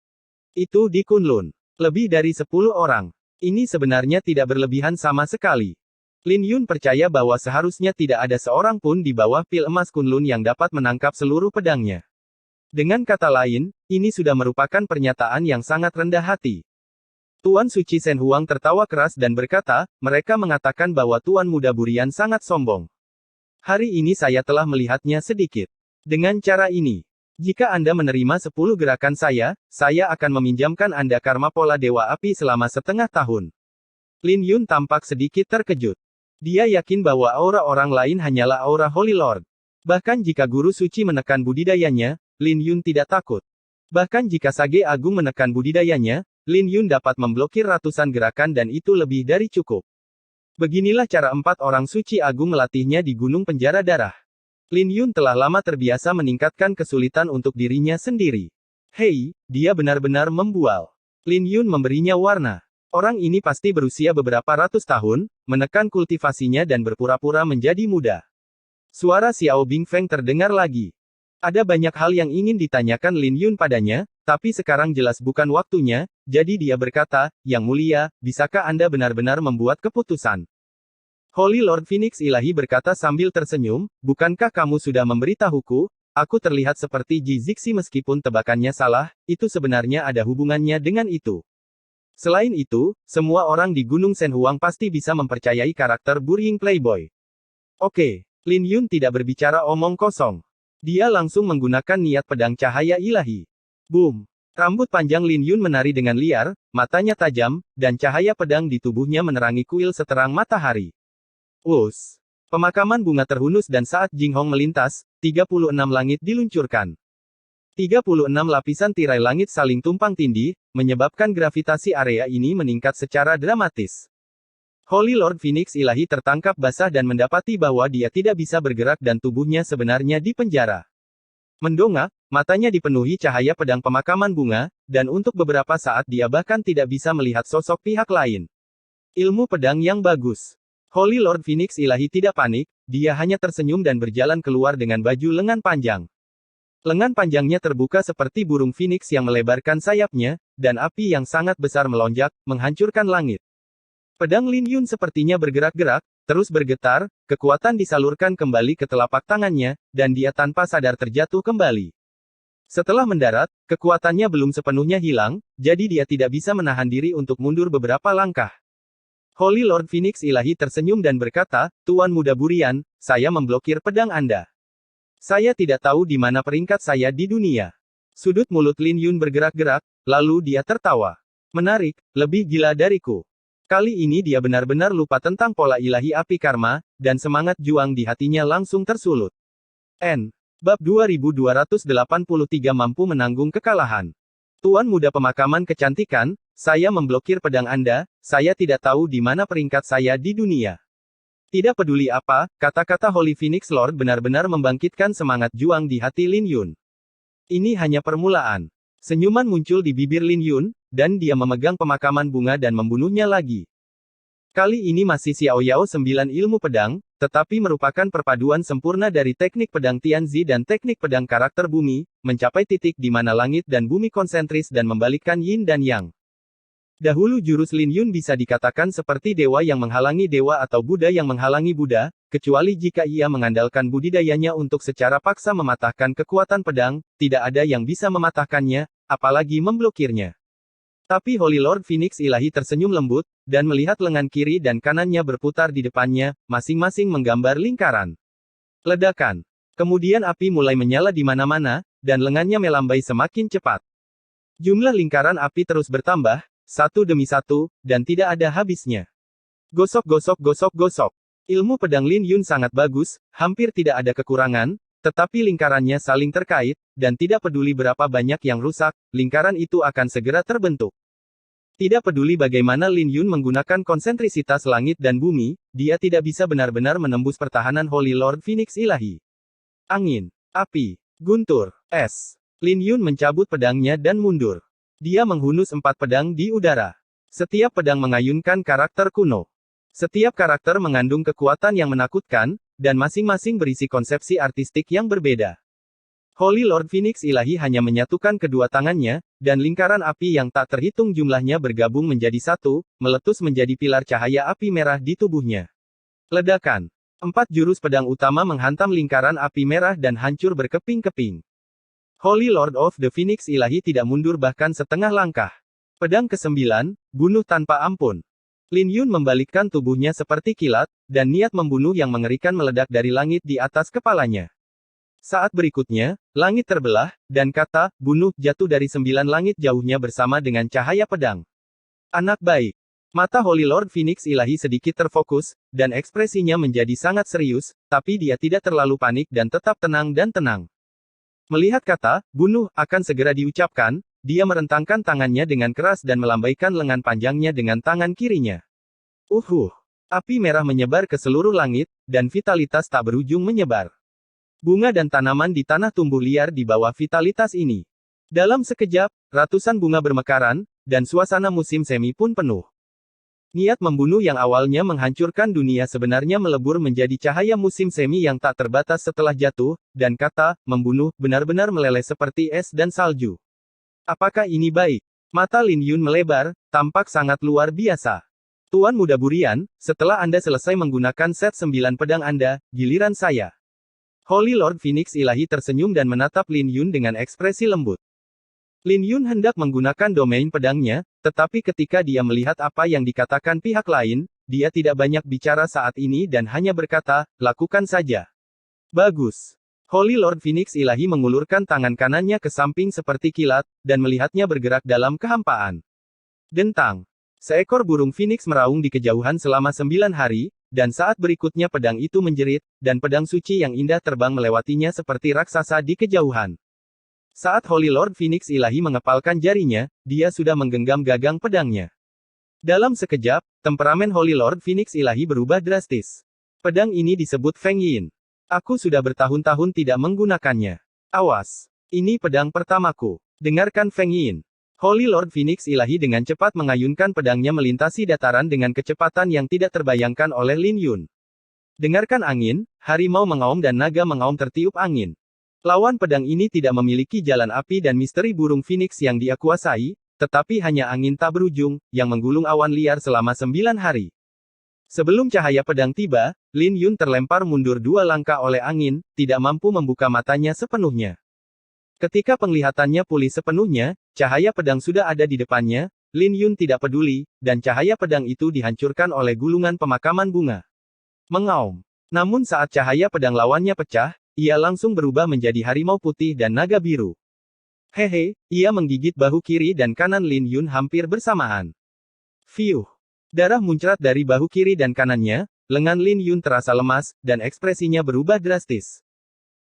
Itu di Kunlun. Lebih dari 10 orang. Ini sebenarnya tidak berlebihan sama sekali. Lin Yun percaya bahwa seharusnya tidak ada seorang pun di bawah pil emas Kunlun yang dapat menangkap seluruh pedangnya. Dengan kata lain, ini sudah merupakan pernyataan yang sangat rendah hati. Tuan Suci Shen Huang tertawa keras dan berkata, mereka mengatakan bahwa Tuan Muda Burian sangat sombong. Hari ini saya telah melihatnya sedikit. Dengan cara ini, jika Anda menerima 10 gerakan saya akan meminjamkan Anda karma pola Dewa Api selama setengah tahun. Lin Yun tampak sedikit terkejut. Dia yakin bahwa aura orang lain hanyalah aura Holy Lord. Bahkan jika Guru Suci menekan budidayanya, Lin Yun tidak takut. Bahkan jika Sage Agung menekan budidayanya, Lin Yun dapat memblokir ratusan gerakan dan itu lebih dari cukup. Beginilah cara 4 orang suci agung melatihnya di Gunung Penjara Darah. Lin Yun telah lama terbiasa meningkatkan kesulitan untuk dirinya sendiri. Hei, dia benar-benar membual. Lin Yun memberinya warna. Orang ini pasti berusia beberapa ratus tahun, menekan kultivasinya dan berpura-pura menjadi muda. Suara Xiao Bingfeng terdengar lagi. Ada banyak hal yang ingin ditanyakan Lin Yun padanya, tapi sekarang jelas bukan waktunya, jadi dia berkata, Yang Mulia, bisakah Anda benar-benar membuat keputusan? Holy Lord Phoenix Ilahi berkata sambil tersenyum, bukankah kamu sudah memberitahuku, aku terlihat seperti Ji Zixi meskipun tebakannya salah, itu sebenarnya ada hubungannya dengan itu. Selain itu, semua orang di Gunung Shen Huang pasti bisa mempercayai karakter Burying Playboy. Oke, Lin Yun tidak berbicara omong kosong. Dia langsung menggunakan niat pedang cahaya ilahi. Boom! Rambut panjang Lin Yun menari dengan liar, matanya tajam, dan cahaya pedang di tubuhnya menerangi kuil seterang matahari. Wus! Pemakaman bunga terhunus dan saat Jing Hong melintas, 36 langit diluncurkan. 36 lapisan tirai langit saling tumpang tindih, menyebabkan gravitasi area ini meningkat secara dramatis. Holy Lord Phoenix Ilahi tertangkap basah dan mendapati bahwa dia tidak bisa bergerak dan tubuhnya sebenarnya di penjara. Mendongak, matanya dipenuhi cahaya pedang pemakaman bunga, dan untuk beberapa saat dia bahkan tidak bisa melihat sosok pihak lain. Ilmu pedang yang bagus. Holy Lord Phoenix Ilahi tidak panik, dia hanya tersenyum dan berjalan keluar dengan baju lengan panjang. Lengan panjangnya terbuka seperti burung phoenix yang melebarkan sayapnya, dan api yang sangat besar melonjak, menghancurkan langit. Pedang Lin Yun sepertinya bergerak-gerak, terus bergetar, kekuatan disalurkan kembali ke telapak tangannya, dan dia tanpa sadar terjatuh kembali. Setelah mendarat, kekuatannya belum sepenuhnya hilang, jadi dia tidak bisa menahan diri untuk mundur beberapa langkah. Holy Lord Phoenix Ilahi tersenyum dan berkata, Tuan Muda Burian, saya memblokir pedang Anda. Saya tidak tahu di mana peringkat saya di dunia. Sudut mulut Lin Yun bergerak-gerak, lalu dia tertawa. Menarik, lebih gila dariku. Kali ini dia benar-benar lupa tentang pola ilahi api karma, dan semangat juang di hatinya langsung tersulut. Bab 2283 mampu menanggung kekalahan. Tuan Muda Pemakaman Kecantikan, saya memblokir pedang Anda, saya tidak tahu di mana peringkat saya di dunia. Tidak peduli apa, kata-kata Holy Phoenix Lord benar-benar membangkitkan semangat juang di hati Lin Yun. Ini hanya permulaan. Senyuman muncul di bibir Lin Yun, dan dia memegang pemakaman bunga dan membunuhnya lagi. Kali ini masih Xiao Yao 9 ilmu pedang, tetapi merupakan perpaduan sempurna dari teknik pedang Tianzi dan teknik pedang karakter bumi, mencapai titik di mana langit dan bumi konsentris dan membalikkan yin dan yang. Dahulu jurus Lin Yun bisa dikatakan seperti dewa yang menghalangi dewa atau Buddha yang menghalangi Buddha, kecuali jika ia mengandalkan budidayanya untuk secara paksa mematahkan kekuatan pedang, tidak ada yang bisa mematahkannya, apalagi memblokirnya. Tapi Holy Lord Phoenix Ilahi tersenyum lembut, dan melihat lengan kiri dan kanannya berputar di depannya, masing-masing menggambar lingkaran. Ledakan. Kemudian api mulai menyala di mana-mana, dan lengannya melambai semakin cepat. Jumlah lingkaran api terus bertambah, satu demi satu, dan tidak ada habisnya. Gosok gosok gosok gosok. Ilmu pedang Lin Yun sangat bagus, hampir tidak ada kekurangan, tetapi lingkarannya saling terkait, dan tidak peduli berapa banyak yang rusak, lingkaran itu akan segera terbentuk. Tidak peduli bagaimana Lin Yun menggunakan konsentrisitas langit dan bumi, dia tidak bisa benar-benar menembus pertahanan Holy Lord Phoenix Ilahi. Angin, api, guntur, es. Lin Yun mencabut pedangnya dan mundur. Dia menghunus 4 pedang di udara. Setiap pedang mengayunkan karakter kuno. Setiap karakter mengandung kekuatan yang menakutkan, dan masing-masing berisi konsepsi artistik yang berbeda. Holy Lord Phoenix Ilahi hanya menyatukan kedua tangannya, dan lingkaran api yang tak terhitung jumlahnya bergabung menjadi satu, meletus menjadi pilar cahaya api merah di tubuhnya. Ledakan. 4 jurus pedang utama menghantam lingkaran api merah dan hancur berkeping-keping. Holy Lord of the Phoenix Ilahi tidak mundur bahkan setengah langkah. Pedang ke-9, bunuh tanpa ampun. Lin Yun membalikkan tubuhnya seperti kilat, dan niat membunuh yang mengerikan meledak dari langit di atas kepalanya. Saat berikutnya, langit terbelah, dan kata, bunuh, jatuh dari 9 langit jauhnya bersama dengan cahaya pedang. Anak baik. Mata Holy Lord Phoenix Ilahi sedikit terfokus, dan ekspresinya menjadi sangat serius, tapi dia tidak terlalu panik dan tetap tenang dan tenang. Melihat kata, bunuh, akan segera diucapkan, dia merentangkan tangannya dengan keras dan melambaikan lengan panjangnya dengan tangan kirinya. Api merah menyebar ke seluruh langit, dan vitalitas tak berujung menyebar. Bunga dan tanaman di tanah tumbuh liar di bawah vitalitas ini. Dalam sekejap, ratusan bunga bermekaran, dan suasana musim semi pun penuh. Niat membunuh yang awalnya menghancurkan dunia sebenarnya melebur menjadi cahaya musim semi yang tak terbatas setelah jatuh, dan kata, membunuh, benar-benar meleleh seperti es dan salju. Apakah ini baik? Mata Lin Yun melebar, tampak sangat luar biasa. Tuan Muda Burian, setelah Anda selesai menggunakan set 9 pedang Anda, giliran saya. Holy Lord Phoenix Ilahi tersenyum dan menatap Lin Yun dengan ekspresi lembut. Lin Yun hendak menggunakan domain pedangnya, tetapi ketika dia melihat apa yang dikatakan pihak lain, dia tidak banyak bicara saat ini dan hanya berkata, lakukan saja. Bagus. Holy Lord Phoenix Ilahi mengulurkan tangan kanannya ke samping seperti kilat, dan melihatnya bergerak dalam kehampaan. Dentang. Seekor burung Phoenix meraung di kejauhan selama 9 hari, dan saat berikutnya pedang itu menjerit, dan pedang suci yang indah terbang melewatinya seperti raksasa di kejauhan. Saat Holy Lord Phoenix Ilahi mengepalkan jarinya, dia sudah menggenggam gagang pedangnya. Dalam sekejap, temperamen Holy Lord Phoenix Ilahi berubah drastis. Pedang ini disebut Feng Yin. Aku sudah bertahun-tahun tidak menggunakannya. Awas. Ini pedang pertamaku. Dengarkan Feng Yin. Holy Lord Phoenix Ilahi dengan cepat mengayunkan pedangnya melintasi dataran dengan kecepatan yang tidak terbayangkan oleh Lin Yun. Dengarkan angin, harimau mengaum dan naga mengaum tertiup angin. Lawan pedang ini tidak memiliki jalan api dan misteri burung Phoenix yang dia kuasai, tetapi hanya angin tak berujung, yang menggulung awan liar selama 9 hari. Sebelum cahaya pedang tiba, Lin Yun terlempar mundur 2 langkah oleh angin, tidak mampu membuka matanya sepenuhnya. Ketika penglihatannya pulih sepenuhnya, cahaya pedang sudah ada di depannya, Lin Yun tidak peduli, dan cahaya pedang itu dihancurkan oleh gulungan pemakaman bunga. Mengaum. Namun saat cahaya pedang lawannya pecah, ia langsung berubah menjadi harimau putih dan naga biru. Hehe, ia menggigit bahu kiri dan kanan Lin Yun hampir bersamaan. Fiuh. Darah muncrat dari bahu kiri dan kanannya, lengan Lin Yun terasa lemas, dan ekspresinya berubah drastis.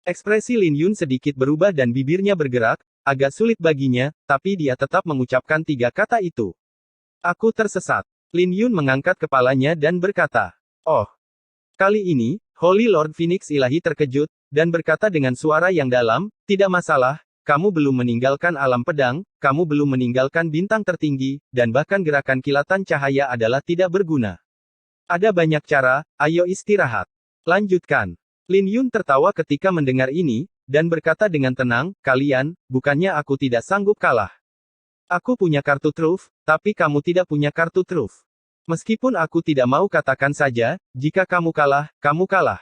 Ekspresi Lin Yun sedikit berubah dan bibirnya bergerak, agak sulit baginya, tapi dia tetap mengucapkan 3 kata itu. Aku tersesat. Lin Yun mengangkat kepalanya dan berkata, oh. Kali ini, Holy Lord Phoenix Ilahi terkejut, dan berkata dengan suara yang dalam, tidak masalah, kamu belum meninggalkan alam pedang, kamu belum meninggalkan bintang tertinggi, dan bahkan gerakan kilatan cahaya adalah tidak berguna. Ada banyak cara, ayo istirahat. Lanjutkan. Lin Yun tertawa ketika mendengar ini, dan berkata dengan tenang, kalian, bukannya aku tidak sanggup kalah. Aku punya kartu truf, tapi kamu tidak punya kartu truf. Meskipun aku tidak mau katakan saja, jika kamu kalah, kamu kalah.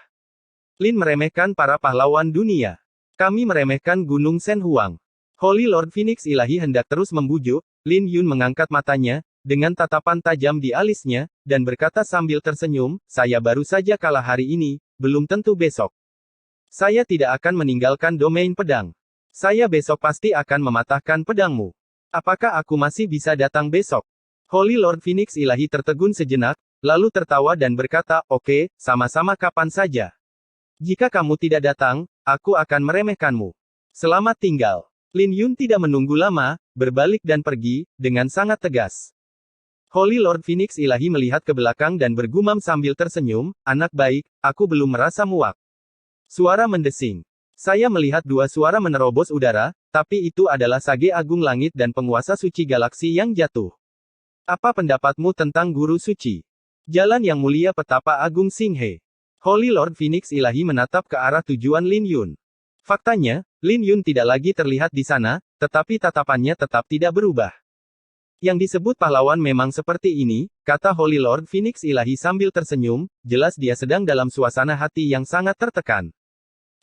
Lin meremehkan para pahlawan dunia. Kami meremehkan Gunung Shen Huang. Holy Lord Phoenix Ilahi hendak terus membujuk, Lin Yun mengangkat matanya, dengan tatapan tajam di alisnya, dan berkata sambil tersenyum, saya baru saja kalah hari ini, belum tentu besok. Saya tidak akan meninggalkan domain pedang. Saya besok pasti akan mematahkan pedangmu. Apakah aku masih bisa datang besok? Holy Lord Phoenix Ilahi tertegun sejenak, lalu tertawa dan berkata, oke, sama-sama kapan saja. Jika kamu tidak datang, aku akan meremehkanmu. Selamat tinggal. Lin Yun tidak menunggu lama, berbalik dan pergi, dengan sangat tegas. Holy Lord Phoenix Ilahi melihat ke belakang dan bergumam sambil tersenyum, anak baik, aku belum merasa muak. Suara mendesing. Saya melihat dua suara menerobos udara, tapi itu adalah Sage Agung Langit dan penguasa suci galaksi yang jatuh. Apa pendapatmu tentang Guru Suci? Jalan yang mulia petapa Agung Xinghe. Holy Lord Phoenix Ilahi menatap ke arah tujuan Lin Yun. Faktanya, Lin Yun tidak lagi terlihat di sana, tetapi tatapannya tetap tidak berubah. Yang disebut pahlawan memang seperti ini, kata Holy Lord Phoenix Ilahi sambil tersenyum, jelas dia sedang dalam suasana hati yang sangat tertekan.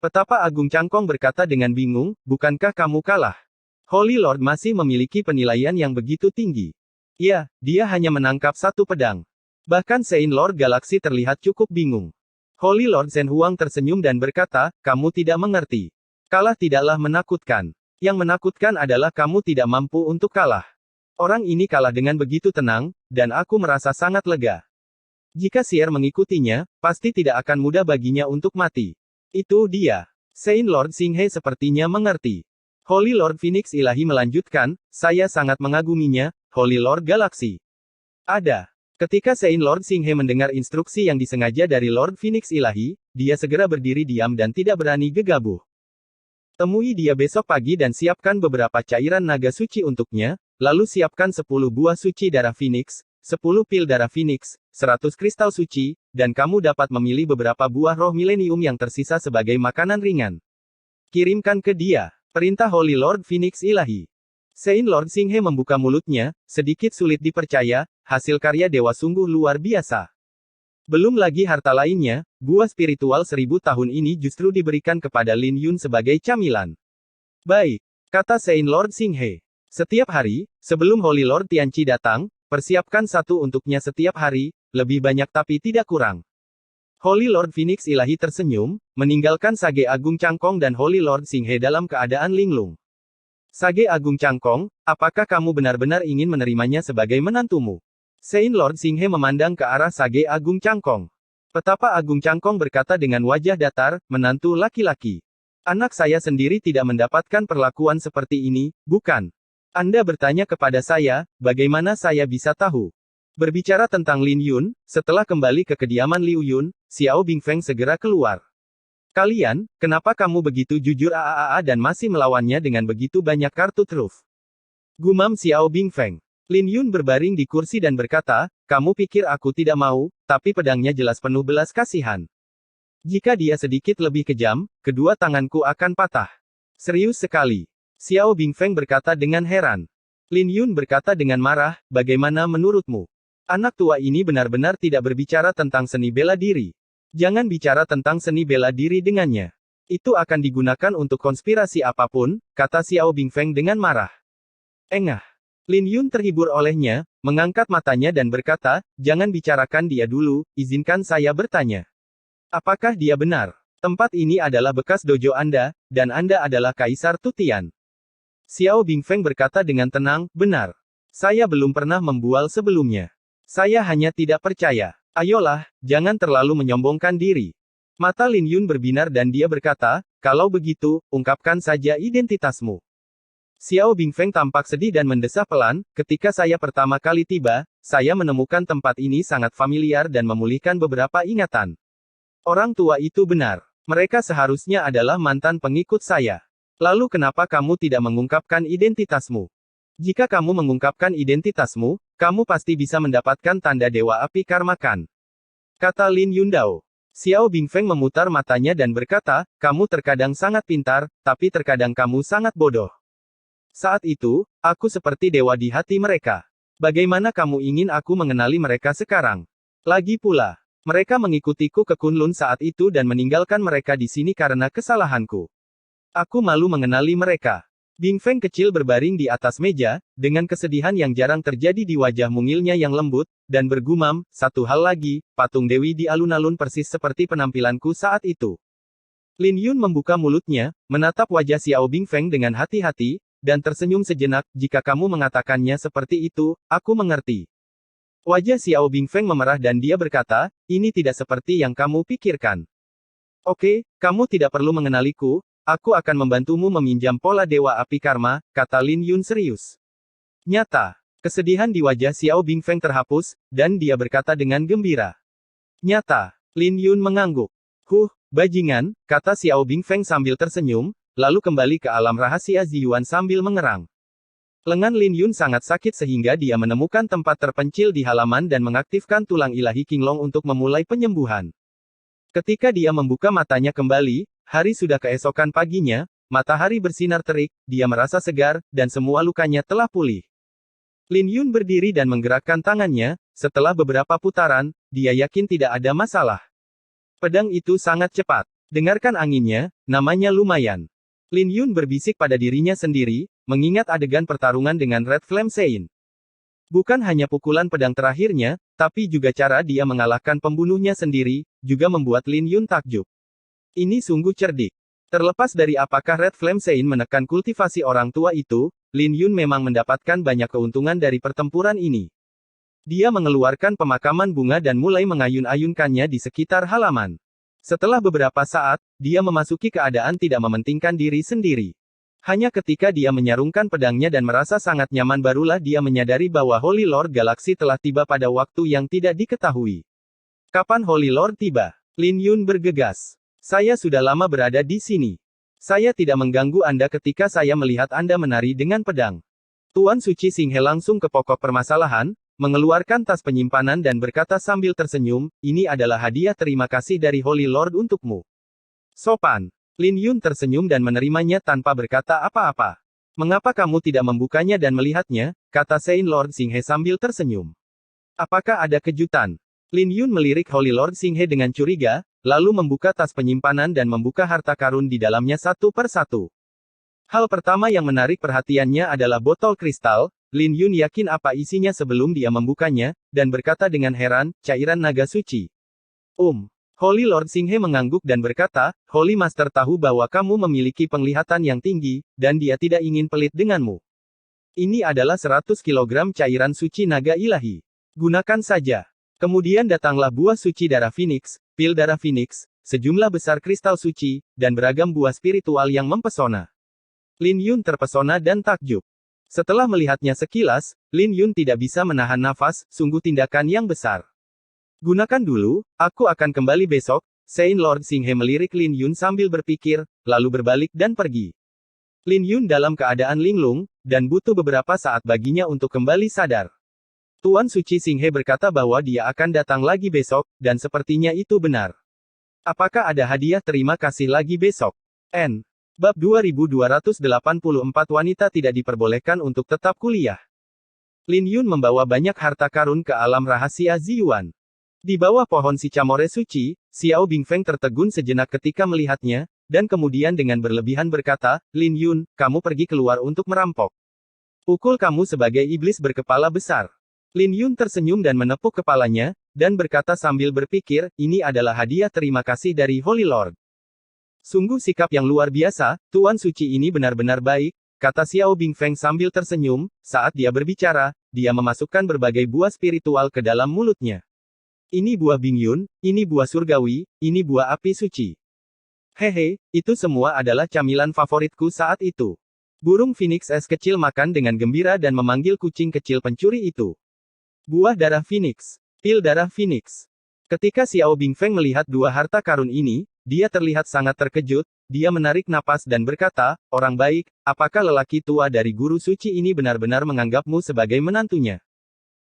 Petapa Agung Cangkong berkata dengan bingung, bukankah kamu kalah? Holy Lord masih memiliki penilaian yang begitu tinggi. Ya, dia hanya menangkap satu pedang. Bahkan Saint Lord Galaxy terlihat cukup bingung. Holy Lord Shen Huang tersenyum dan berkata, kamu tidak mengerti. Kalah tidaklah menakutkan. Yang menakutkan adalah kamu tidak mampu untuk kalah. Orang ini kalah dengan begitu tenang, dan aku merasa sangat lega. Jika Xier mengikutinya, pasti tidak akan mudah baginya untuk mati. Itu dia. Saint Lord Xinghe sepertinya mengerti. Holy Lord Phoenix Ilahi melanjutkan, saya sangat mengaguminya, Holy Lord Galaxy. Ada. Ketika Saint Lord Xinghe mendengar instruksi yang disengaja dari Lord Phoenix Ilahi, dia segera berdiri diam dan tidak berani gegabah. Temui dia besok pagi dan siapkan beberapa cairan naga suci untuknya, lalu siapkan 10 buah suci darah Phoenix, 10 pil darah Phoenix, 100 kristal suci, dan kamu dapat memilih beberapa buah roh milenium yang tersisa sebagai makanan ringan. Kirimkan ke dia, perintah Holy Lord Phoenix Ilahi. Saint Lord Xinghe membuka mulutnya, sedikit sulit dipercaya, hasil karya dewa sungguh luar biasa. Belum lagi harta lainnya, buah spiritual 1000 tahun ini justru diberikan kepada Lin Yun sebagai camilan. Baik, kata Saint Lord Xinghe. Setiap hari, sebelum Holy Lord Tianqi datang, persiapkan satu untuknya setiap hari, lebih banyak tapi tidak kurang. Holy Lord Phoenix Ilahi tersenyum, meninggalkan Sage Agung Cangkong dan Holy Lord Xinghe dalam keadaan linglung. Sage Agung Cangkong, apakah kamu benar-benar ingin menerimanya sebagai menantumu? Saint Lord Xinghe memandang ke arah Sage Agung Cangkong. Petapa Agung Cangkong berkata dengan wajah datar, menantu laki-laki. Anak saya sendiri tidak mendapatkan perlakuan seperti ini, bukan? Anda bertanya kepada saya, bagaimana saya bisa tahu? Berbicara tentang Lin Yun, setelah kembali ke kediaman Liu Yun, Xiao Bingfeng segera keluar. Kalian, kenapa kamu begitu jujur dan masih melawannya dengan begitu banyak kartu truf? Gumam Xiao Bingfeng. Lin Yun berbaring di kursi dan berkata, kamu pikir aku tidak mau, tapi pedangnya jelas penuh belas kasihan. Jika dia sedikit lebih kejam, kedua tanganku akan patah. Serius sekali. Xiao Bingfeng berkata dengan heran. Lin Yun berkata dengan marah, bagaimana menurutmu? Anak tua ini benar-benar tidak berbicara tentang seni bela diri. Jangan bicara tentang seni bela diri dengannya. Itu akan digunakan untuk konspirasi apapun, kata Xiao Bingfeng dengan marah. Engah. Lin Yun terhibur olehnya, mengangkat matanya dan berkata, jangan bicarakan dia dulu, izinkan saya bertanya. Apakah dia benar? Tempat ini adalah bekas dojo Anda, dan Anda adalah Kaisar Tutian. Xiao Bingfeng berkata dengan tenang, benar. Saya belum pernah membual sebelumnya. Saya hanya tidak percaya. Ayolah, jangan terlalu menyombongkan diri. Mata Lin Yun berbinar dan dia berkata, kalau begitu, ungkapkan saja identitasmu. Xiao Bingfeng tampak sedih dan mendesah pelan, ketika saya pertama kali tiba, saya menemukan tempat ini sangat familiar dan memulihkan beberapa ingatan. Orang tua itu benar. Mereka seharusnya adalah mantan pengikut saya. Lalu kenapa kamu tidak mengungkapkan identitasmu? Jika kamu mengungkapkan identitasmu, kamu pasti bisa mendapatkan tanda Dewa Api Karmakan. Kata Lin Yundao. Xiao Bingfeng memutar matanya dan berkata, kamu terkadang sangat pintar, tapi terkadang kamu sangat bodoh. Saat itu, aku seperti dewa di hati mereka. Bagaimana kamu ingin aku mengenali mereka sekarang? Lagi pula, mereka mengikutiku ke Kunlun saat itu dan meninggalkan mereka di sini karena kesalahanku. Aku malu mengenali mereka. Bing Feng kecil berbaring di atas meja, dengan kesedihan yang jarang terjadi di wajah mungilnya yang lembut, dan bergumam, satu hal lagi, patung Dewi di alun-alun persis seperti penampilanku saat itu. Lin Yun membuka mulutnya, menatap wajah Xiao Bing Feng dengan hati-hati, dan tersenyum sejenak, jika kamu mengatakannya seperti itu, aku mengerti. Wajah Xiao Bing Feng memerah dan dia berkata, ini tidak seperti yang kamu pikirkan. Oke, kamu tidak perlu mengenaliku, aku akan membantumu meminjam pola Dewa Api Karma, kata Lin Yun serius. Nyata, kesedihan di wajah Xiao Bing Feng terhapus, dan dia berkata dengan gembira. Nyata, Lin Yun mengangguk. Bajingan, kata Xiao Bing Feng sambil tersenyum, lalu kembali ke alam rahasia Ziyuan sambil mengerang. Lengan Lin Yun sangat sakit sehingga dia menemukan tempat terpencil di halaman dan mengaktifkan tulang ilahi Qinglong untuk memulai penyembuhan. Ketika dia membuka matanya kembali, hari sudah keesokan paginya, matahari bersinar terik, dia merasa segar, dan semua lukanya telah pulih. Lin Yun berdiri dan menggerakkan tangannya, setelah beberapa putaran, dia yakin tidak ada masalah. Pedang itu sangat cepat. Dengarkan anginnya, namanya lumayan. Lin Yun berbisik pada dirinya sendiri, mengingat adegan pertarungan dengan Red Flame Sein. Bukan hanya pukulan pedang terakhirnya, tapi juga cara dia mengalahkan pembunuhnya sendiri, juga membuat Lin Yun takjub. Ini sungguh cerdik. Terlepas dari apakah Red Flame Sein menekan kultivasi orang tua itu, Lin Yun memang mendapatkan banyak keuntungan dari pertempuran ini. Dia mengeluarkan pemakaman bunga dan mulai mengayun-ayunkannya di sekitar halaman. Setelah beberapa saat, dia memasuki keadaan tidak mementingkan diri sendiri. Hanya ketika dia menyarungkan pedangnya dan merasa sangat nyaman barulah dia menyadari bahwa Holy Lord Galaxy telah tiba pada waktu yang tidak diketahui. Kapan Holy Lord tiba? Lin Yun bergegas. Saya sudah lama berada di sini. Saya tidak mengganggu Anda ketika saya melihat Anda menari dengan pedang. Tuan Suci Xinghe langsung ke pokok permasalahan, mengeluarkan tas penyimpanan dan berkata sambil tersenyum, ini adalah hadiah terima kasih dari Holy Lord untukmu. Sopan. Lin Yun tersenyum dan menerimanya tanpa berkata apa-apa. Mengapa kamu tidak membukanya dan melihatnya, kata Saint Lord Xinghe sambil tersenyum. Apakah ada kejutan? Lin Yun melirik Holy Lord Xinghe dengan curiga, lalu membuka tas penyimpanan dan membuka harta karun di dalamnya satu per satu. Hal pertama yang menarik perhatiannya adalah botol kristal. Lin Yun yakin apa isinya sebelum dia membukanya, dan berkata dengan heran, cairan naga suci. Holy Lord Xinghe mengangguk dan berkata, Holy Master tahu bahwa kamu memiliki penglihatan yang tinggi, dan dia tidak ingin pelit denganmu. Ini adalah 100 kilogram cairan suci naga ilahi. Gunakan saja. Kemudian datanglah buah suci darah Phoenix, pil darah Phoenix, sejumlah besar kristal suci, dan beragam buah spiritual yang mempesona. Lin Yun terpesona dan takjub. Setelah melihatnya sekilas, Lin Yun tidak bisa menahan nafas, sungguh tindakan yang besar. Gunakan dulu, aku akan kembali besok, Saint Lord Xinghe melirik Lin Yun sambil berpikir, lalu berbalik dan pergi. Lin Yun dalam keadaan linglung, dan butuh beberapa saat baginya untuk kembali sadar. Tuan Suci Xinghe berkata bahwa dia akan datang lagi besok, dan sepertinya itu benar. Apakah ada hadiah terima kasih lagi besok? Bab 2284 wanita tidak diperbolehkan untuk tetap kuliah. Lin Yun membawa banyak harta karun ke alam rahasia Ziyuan. Di bawah pohon sicamore suci, Xiao Bing Feng tertegun sejenak ketika melihatnya, dan kemudian dengan berlebihan berkata, Lin Yun, kamu pergi keluar untuk merampok. Pukul kamu sebagai iblis berkepala besar. Lin Yun tersenyum dan menepuk kepalanya, dan berkata sambil berpikir, ini adalah hadiah terima kasih dari Holy Lord. Sungguh sikap yang luar biasa, Tuan Suci ini benar-benar baik, kata Xiao Bing Feng sambil tersenyum, saat dia berbicara, dia memasukkan berbagai buah spiritual ke dalam mulutnya. Ini buah Bing Yun, ini buah surgawi, ini buah api suci. Hehe, itu semua adalah camilan favoritku saat itu. Burung Phoenix es kecil makan dengan gembira dan memanggil kucing kecil pencuri itu. Buah darah Phoenix, pil darah Phoenix. Ketika Xiao Bing Feng melihat dua harta karun ini, dia terlihat sangat terkejut, dia menarik napas dan berkata, orang baik, apakah lelaki tua dari guru suci ini benar-benar menganggapmu sebagai menantunya?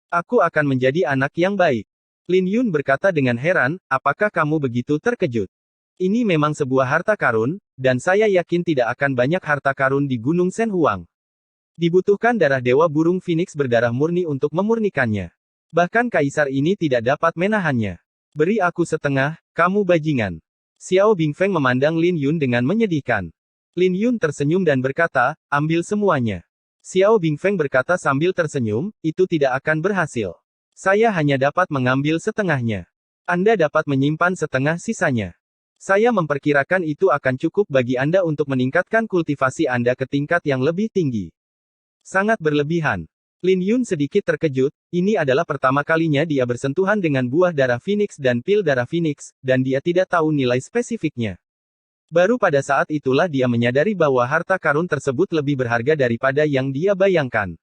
Aku akan menjadi anak yang baik. Lin Yun berkata dengan heran, apakah kamu begitu terkejut? Ini memang sebuah harta karun, dan saya yakin tidak akan banyak harta karun di Gunung Shen Huang. Dibutuhkan darah Dewa Burung Phoenix berdarah murni untuk memurnikannya. Bahkan kaisar ini tidak dapat menahannya. Beri aku setengah, kamu bajingan. Xiao Bingfeng memandang Lin Yun dengan menyedihkan. Lin Yun tersenyum dan berkata, ambil semuanya. Xiao Bingfeng berkata sambil tersenyum, itu tidak akan berhasil. Saya hanya dapat mengambil setengahnya. Anda dapat menyimpan setengah sisanya. Saya memperkirakan itu akan cukup bagi Anda untuk meningkatkan kultivasi Anda ke tingkat yang lebih tinggi. Sangat berlebihan. Lin Yun sedikit terkejut, ini adalah pertama kalinya dia bersentuhan dengan buah darah Phoenix dan pil darah Phoenix, dan dia tidak tahu nilai spesifiknya. Baru pada saat itulah dia menyadari bahwa harta karun tersebut lebih berharga daripada yang dia bayangkan.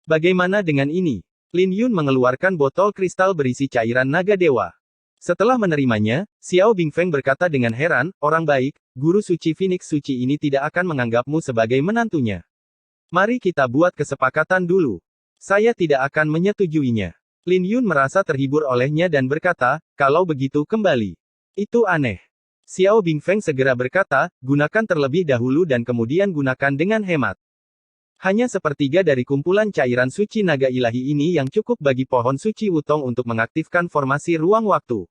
Bagaimana dengan ini? Lin Yun mengeluarkan botol kristal berisi cairan naga dewa. Setelah menerimanya, Xiao Bingfeng berkata dengan heran, orang baik, guru suci Phoenix suci ini tidak akan menganggapmu sebagai menantunya. Mari kita buat kesepakatan dulu. Saya tidak akan menyetujuinya. Lin Yun merasa terhibur olehnya dan berkata, kalau begitu kembali. Itu aneh. Xiao Bingfeng segera berkata, gunakan terlebih dahulu dan kemudian gunakan dengan hemat. Hanya sepertiga dari kumpulan cairan suci naga ilahi ini yang cukup bagi pohon suci Wutong untuk mengaktifkan formasi ruang waktu.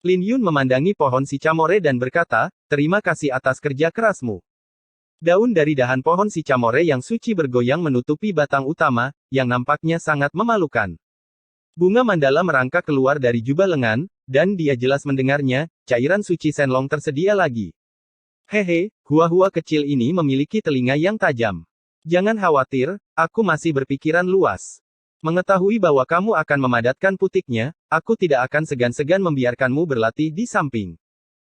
Lin Yun memandangi pohon Sicamore dan berkata, terima kasih atas kerja kerasmu. Daun dari dahan pohon Sicamore yang suci bergoyang menutupi batang utama, yang nampaknya sangat memalukan. Bunga mandala merangkak keluar dari jubah lengan, dan dia jelas mendengarnya, cairan suci Shenlong tersedia lagi. Hehe, hua-hua kecil ini memiliki telinga yang tajam. Jangan khawatir, aku masih berpikiran luas. Mengetahui bahwa kamu akan memadatkan putiknya, aku tidak akan segan-segan membiarkanmu berlatih di samping.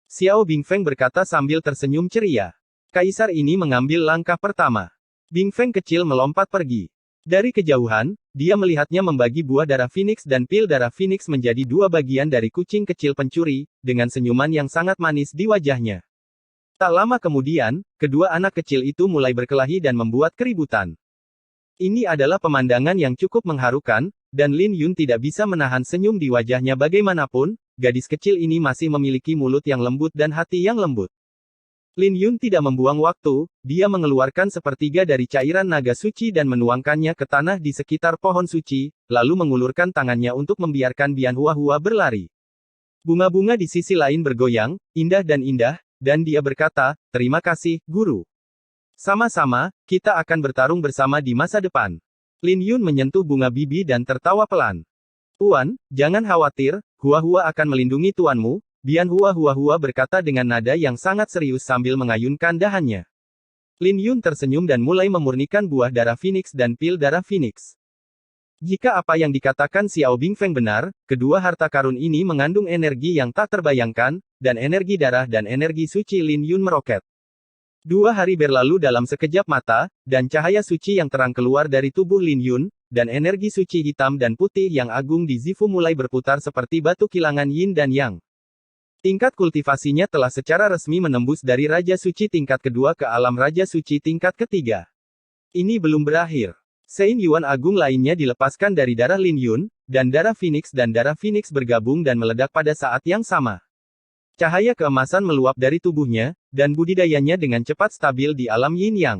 Xiao Bingfeng berkata sambil tersenyum ceria. Kaisar ini mengambil langkah pertama. Bingfeng kecil melompat pergi. Dari kejauhan, dia melihatnya membagi buah darah Phoenix dan pil darah Phoenix menjadi dua bagian dari kucing kecil pencuri, dengan senyuman yang sangat manis di wajahnya. Tak lama kemudian, kedua anak kecil itu mulai berkelahi dan membuat keributan. Ini adalah pemandangan yang cukup mengharukan, dan Lin Yun tidak bisa menahan senyum di wajahnya bagaimanapun, gadis kecil ini masih memiliki mulut yang lembut dan hati yang lembut. Lin Yun tidak membuang waktu, dia mengeluarkan sepertiga dari cairan naga suci dan menuangkannya ke tanah di sekitar pohon suci, lalu mengulurkan tangannya untuk membiarkan Bian Hua-Hua berlari. Bunga-bunga di sisi lain bergoyang, indah, dan dia berkata, terima kasih, guru. Sama-sama, kita akan bertarung bersama di masa depan. Lin Yun menyentuh bunga bibi dan tertawa pelan. Tuan, jangan khawatir, Hua-Hua akan melindungi tuanmu. Bian Hua-Hua berkata dengan nada yang sangat serius sambil mengayunkan dahannya. Lin Yun tersenyum dan mulai memurnikan buah darah Phoenix dan pil darah Phoenix. Jika apa yang dikatakan Xiao Bingfeng benar, kedua harta karun ini mengandung energi yang tak terbayangkan, dan energi darah dan energi suci Lin Yun meroket. 2 hari berlalu dalam sekejap mata, dan cahaya suci yang terang keluar dari tubuh Lin Yun, dan energi suci hitam dan putih yang agung di Zifu mulai berputar seperti batu kilangan yin dan yang. Tingkat kultivasinya telah secara resmi menembus dari Raja Suci tingkat kedua ke alam Raja Suci tingkat ketiga. Ini belum berakhir. Sein Yuan Agung lainnya dilepaskan dari darah Lin Yun, dan darah Phoenix bergabung dan meledak pada saat yang sama. Cahaya keemasan meluap dari tubuhnya, dan budidayanya dengan cepat stabil di alam Yin Yang.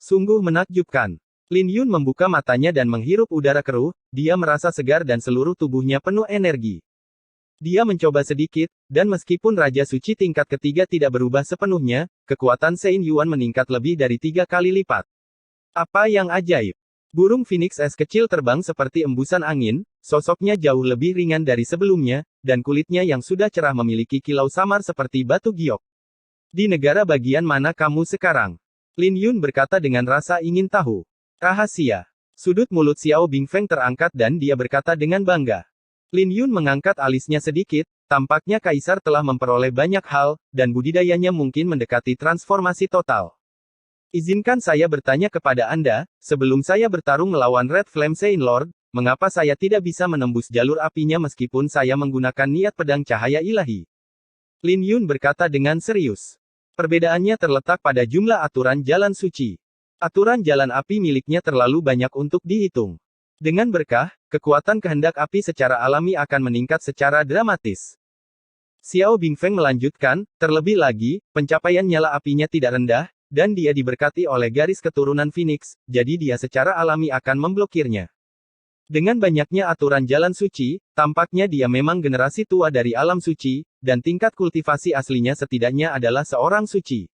Sungguh menakjubkan. Lin Yun membuka matanya dan menghirup udara keruh, dia merasa segar dan seluruh tubuhnya penuh energi. Dia mencoba sedikit, dan meskipun Raja Suci tingkat ketiga tidak berubah sepenuhnya, kekuatan Sein Yuan meningkat lebih dari 3 kali lipat. Apa yang ajaib! Burung Phoenix es kecil terbang seperti embusan angin, sosoknya jauh lebih ringan dari sebelumnya, dan kulitnya yang sudah cerah memiliki kilau samar seperti batu giok. Di negara bagian mana kamu sekarang? Lin Yun berkata dengan rasa ingin tahu. Rahasia. Sudut mulut Xiao Bingfeng terangkat dan dia berkata dengan bangga. Lin Yun mengangkat alisnya sedikit, tampaknya kaisar telah memperoleh banyak hal, dan budidayanya mungkin mendekati transformasi total. Izinkan saya bertanya kepada Anda, sebelum saya bertarung melawan Red Flame Saint Lord, mengapa saya tidak bisa menembus jalur apinya meskipun saya menggunakan niat pedang cahaya ilahi? Lin Yun berkata dengan serius. Perbedaannya terletak pada jumlah aturan jalan suci. Aturan jalan api miliknya terlalu banyak untuk dihitung. Dengan berkah, kekuatan kehendak api secara alami akan meningkat secara dramatis. Xiao Bingfeng melanjutkan, terlebih lagi, pencapaian nyala apinya tidak rendah, dan dia diberkati oleh garis keturunan Phoenix, jadi dia secara alami akan memblokirnya. Dengan banyaknya aturan jalan suci, tampaknya dia memang generasi tua dari alam suci, dan tingkat kultivasi aslinya setidaknya adalah seorang suci.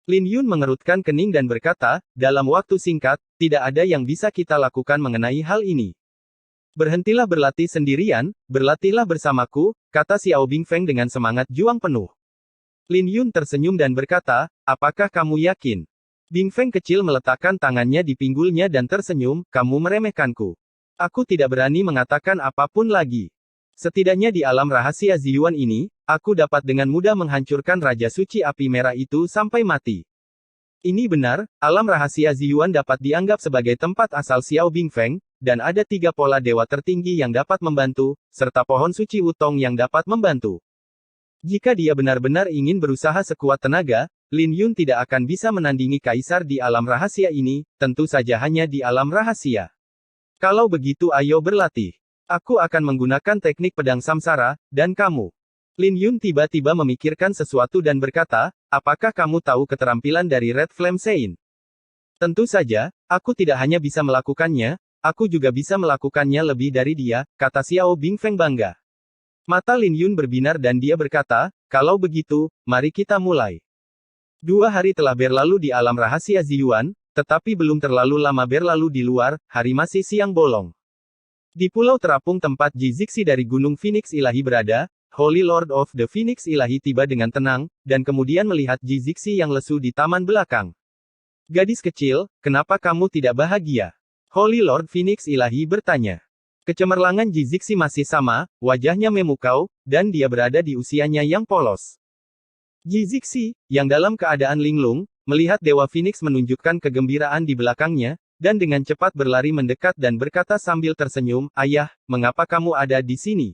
Lin Yun mengerutkan kening dan berkata, dalam waktu singkat, tidak ada yang bisa kita lakukan mengenai hal ini. Berhentilah berlatih sendirian, berlatihlah bersamaku, kata Xiao Bingfeng dengan semangat juang penuh. Lin Yun tersenyum dan berkata, apakah kamu yakin? Bingfeng kecil meletakkan tangannya di pinggulnya dan tersenyum, kamu meremehkanku. Aku tidak berani mengatakan apapun lagi. Setidaknya di alam rahasia Ziyuan ini, aku dapat dengan mudah menghancurkan Raja Suci Api Merah itu sampai mati. Ini benar, alam rahasia Ziyuan dapat dianggap sebagai tempat asal Xiao Bingfeng, dan ada 3 pola dewa tertinggi yang dapat membantu, serta pohon suci Wutong yang dapat membantu. Jika dia benar-benar ingin berusaha sekuat tenaga, Lin Yun tidak akan bisa menandingi kaisar di alam rahasia ini, tentu saja hanya di alam rahasia. Kalau begitu ayo berlatih. Aku akan menggunakan teknik pedang samsara, dan kamu. Lin Yun tiba-tiba memikirkan sesuatu dan berkata, apakah kamu tahu keterampilan dari Red Flame Sein? Tentu saja, aku tidak hanya bisa melakukannya, aku juga bisa melakukannya lebih dari dia, kata Xiao Bingfeng bangga. Mata Lin Yun berbinar dan dia berkata, kalau begitu, mari kita mulai. 2 hari telah berlalu di alam rahasia Ziyuan, tetapi belum terlalu lama berlalu di luar, hari masih siang bolong. Di pulau terapung tempat Ji Zixi dari Gunung Phoenix Ilahi berada, Holy Lord of the Phoenix Ilahi tiba dengan tenang, dan kemudian melihat Ji Zixi yang lesu di taman belakang. Gadis kecil, kenapa kamu tidak bahagia? Holy Lord Phoenix Ilahi bertanya. Kecemerlangan Ji Zixi masih sama, wajahnya memukau, dan dia berada di usianya yang polos. Ji Zixi, yang dalam keadaan linglung, melihat Dewa Phoenix menunjukkan kegembiraan di belakangnya, dan dengan cepat berlari mendekat dan berkata sambil tersenyum, ayah, mengapa kamu ada di sini?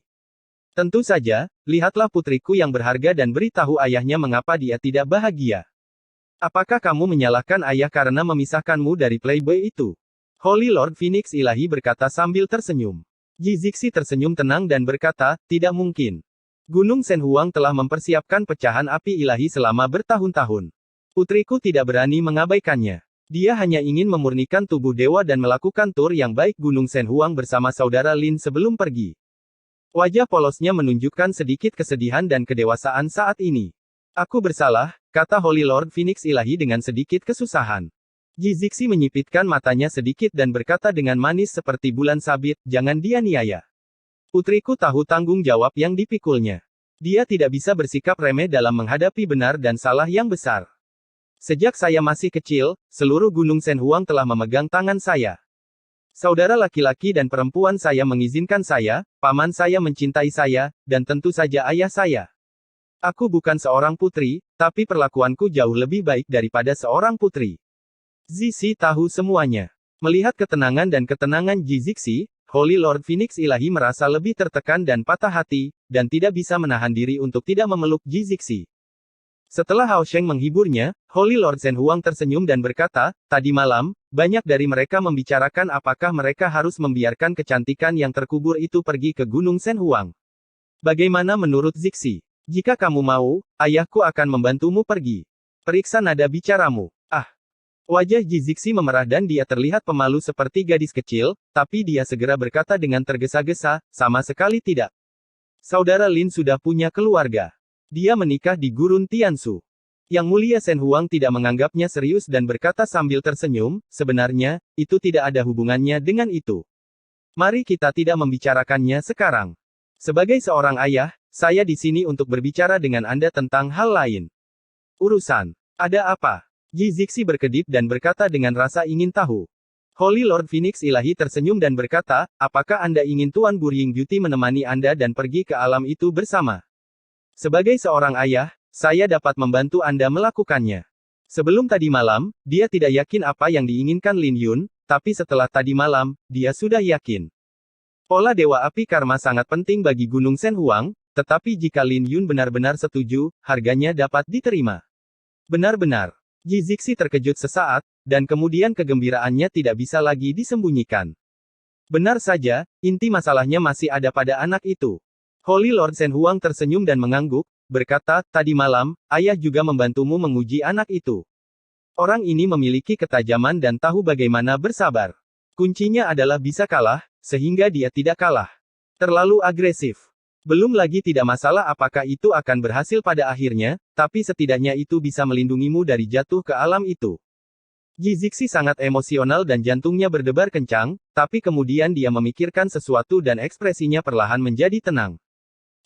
Tentu saja, lihatlah putriku yang berharga dan beritahu ayahnya mengapa dia tidak bahagia. Apakah kamu menyalahkan ayah karena memisahkanmu dari playboy itu? Holy Lord Phoenix Ilahi berkata sambil tersenyum. Ji Zixi tersenyum tenang dan berkata, tidak mungkin. Gunung Shen Huang telah mempersiapkan pecahan api ilahi selama bertahun-tahun. Putriku tidak berani mengabaikannya. Dia hanya ingin memurnikan tubuh dewa dan melakukan tur yang baik Gunung Shen Huang bersama saudara Lin sebelum pergi. Wajah polosnya menunjukkan sedikit kesedihan dan kedewasaan saat ini. Aku bersalah, kata Holy Lord Phoenix Ilahi dengan sedikit kesusahan. Ji Zixi menyipitkan matanya sedikit dan berkata dengan manis seperti bulan sabit, jangan dianiaya. Putriku tahu tanggung jawab yang dipikulnya. Dia tidak bisa bersikap remeh dalam menghadapi benar dan salah yang besar. Sejak saya masih kecil, seluruh Gunung Shen Huang telah memegang tangan saya. Saudara laki-laki dan perempuan saya mengizinkan saya, paman saya mencintai saya, dan tentu saja ayah saya. Aku bukan seorang putri, tapi perlakuanku jauh lebih baik daripada seorang putri. Zixi tahu semuanya. Melihat ketenangan dan ketenangan Ji Zixi, Holy Lord Phoenix Ilahi merasa lebih tertekan dan patah hati, dan tidak bisa menahan diri untuk tidak memeluk Ji Zixi. Setelah Hao Sheng menghiburnya, Holy Lord Shen Huang tersenyum dan berkata, tadi malam, banyak dari mereka membicarakan apakah mereka harus membiarkan kecantikan yang terkubur itu pergi ke Gunung Shen Huang. Bagaimana menurut Zixi? Jika kamu mau, ayahku akan membantumu pergi. Periksa nada bicaramu. Wajah Ji Zixi memerah dan dia terlihat pemalu seperti gadis kecil, tapi dia segera berkata dengan tergesa-gesa, sama sekali tidak. Saudara Lin sudah punya keluarga. Dia menikah di Gurun Tianshu. Yang Mulia Shen Huang tidak menganggapnya serius dan berkata sambil tersenyum, sebenarnya, itu tidak ada hubungannya dengan itu. Mari kita tidak membicarakannya sekarang. Sebagai seorang ayah, saya di sini untuk berbicara dengan Anda tentang hal lain. Urusan. Ada apa? Ji Zixi berkedip dan berkata dengan rasa ingin tahu. Holy Lord Phoenix Ilahi tersenyum dan berkata, apakah Anda ingin Tuan Burying Beauty menemani Anda dan pergi ke alam itu bersama? Sebagai seorang ayah, saya dapat membantu Anda melakukannya. Sebelum tadi malam, dia tidak yakin apa yang diinginkan Lin Yun, tapi setelah tadi malam, dia sudah yakin. Pola Dewa Api Karma sangat penting bagi Gunung Shen Huang, tetapi jika Lin Yun benar-benar setuju, harganya dapat diterima. Benar-benar. Ji Zixi terkejut sesaat, dan kemudian kegembiraannya tidak bisa lagi disembunyikan. Benar saja, inti masalahnya masih ada pada anak itu. Holy Lord Shen Huang tersenyum dan mengangguk, berkata, tadi malam, ayah juga membantumu menguji anak itu. Orang ini memiliki ketajaman dan tahu bagaimana bersabar. Kuncinya adalah bisa kalah, sehingga dia tidak kalah. Terlalu agresif. Belum lagi tidak masalah apakah itu akan berhasil pada akhirnya, tapi setidaknya itu bisa melindungimu dari jatuh ke alam itu. Ji Zixi sangat emosional dan jantungnya berdebar kencang, tapi kemudian dia memikirkan sesuatu dan ekspresinya perlahan menjadi tenang.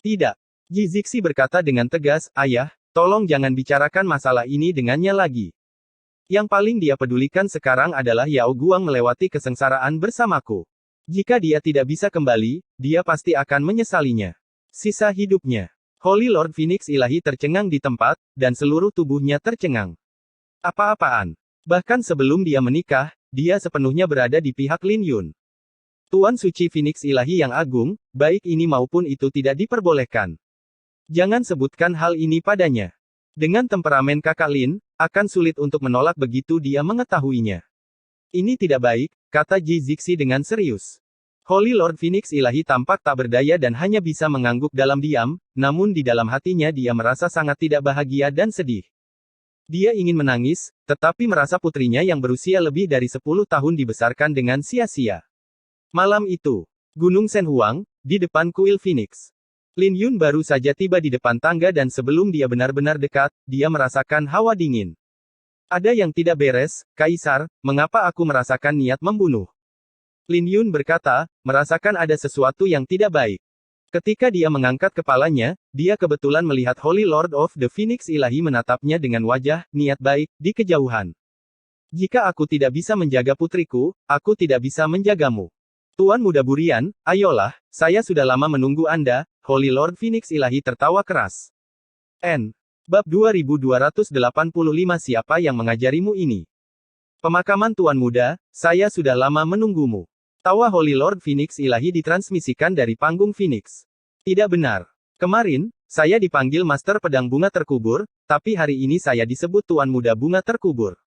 Tidak. Ji Zixi berkata dengan tegas, "Ayah, tolong jangan bicarakan masalah ini dengannya lagi. Yang paling dia pedulikan sekarang adalah Yao Guang melewati kesengsaraan bersamaku. Jika dia tidak bisa kembali, dia pasti akan menyesalinya. Sisa hidupnya." Holy Lord Phoenix Ilahi tercengang di tempat, dan seluruh tubuhnya tercengang. Apa-apaan? Bahkan sebelum dia menikah, dia sepenuhnya berada di pihak Lin Yun. Tuan Suci Phoenix Ilahi yang agung, baik ini maupun itu tidak diperbolehkan. Jangan sebutkan hal ini padanya. Dengan temperamen kakak Lin, akan sulit untuk menolak begitu dia mengetahuinya. Ini tidak baik, kata Ji Zixi dengan serius. Holy Lord Phoenix Ilahi tampak tak berdaya dan hanya bisa mengangguk dalam diam, namun di dalam hatinya dia merasa sangat tidak bahagia dan sedih. Dia ingin menangis, tetapi merasa putrinya yang berusia lebih dari 10 tahun dibesarkan dengan sia-sia. Malam itu, Gunung Shen Huang, di depan kuil Phoenix. Lin Yun baru saja tiba di depan tangga dan sebelum dia benar-benar dekat, dia merasakan hawa dingin. Ada yang tidak beres, Kaisar, mengapa aku merasakan niat membunuh? Lin Yun berkata, merasakan ada sesuatu yang tidak baik. Ketika dia mengangkat kepalanya, dia kebetulan melihat Holy Lord of the Phoenix Ilahi menatapnya dengan wajah, niat baik, di kejauhan. Jika aku tidak bisa menjaga putriku, aku tidak bisa menjagamu. Tuan Muda Burian, ayolah, saya sudah lama menunggu Anda, Holy Lord Phoenix Ilahi tertawa keras. Bab 2285 Siapa yang mengajarimu ini? Pemakaman Tuan Muda, saya sudah lama menunggumu. Tawa Holy Lord Phoenix Ilahi ditransmisikan dari panggung Phoenix. Tidak benar. Kemarin, saya dipanggil Master Pedang Bunga Terkubur, tapi hari ini saya disebut Tuan Muda Bunga Terkubur.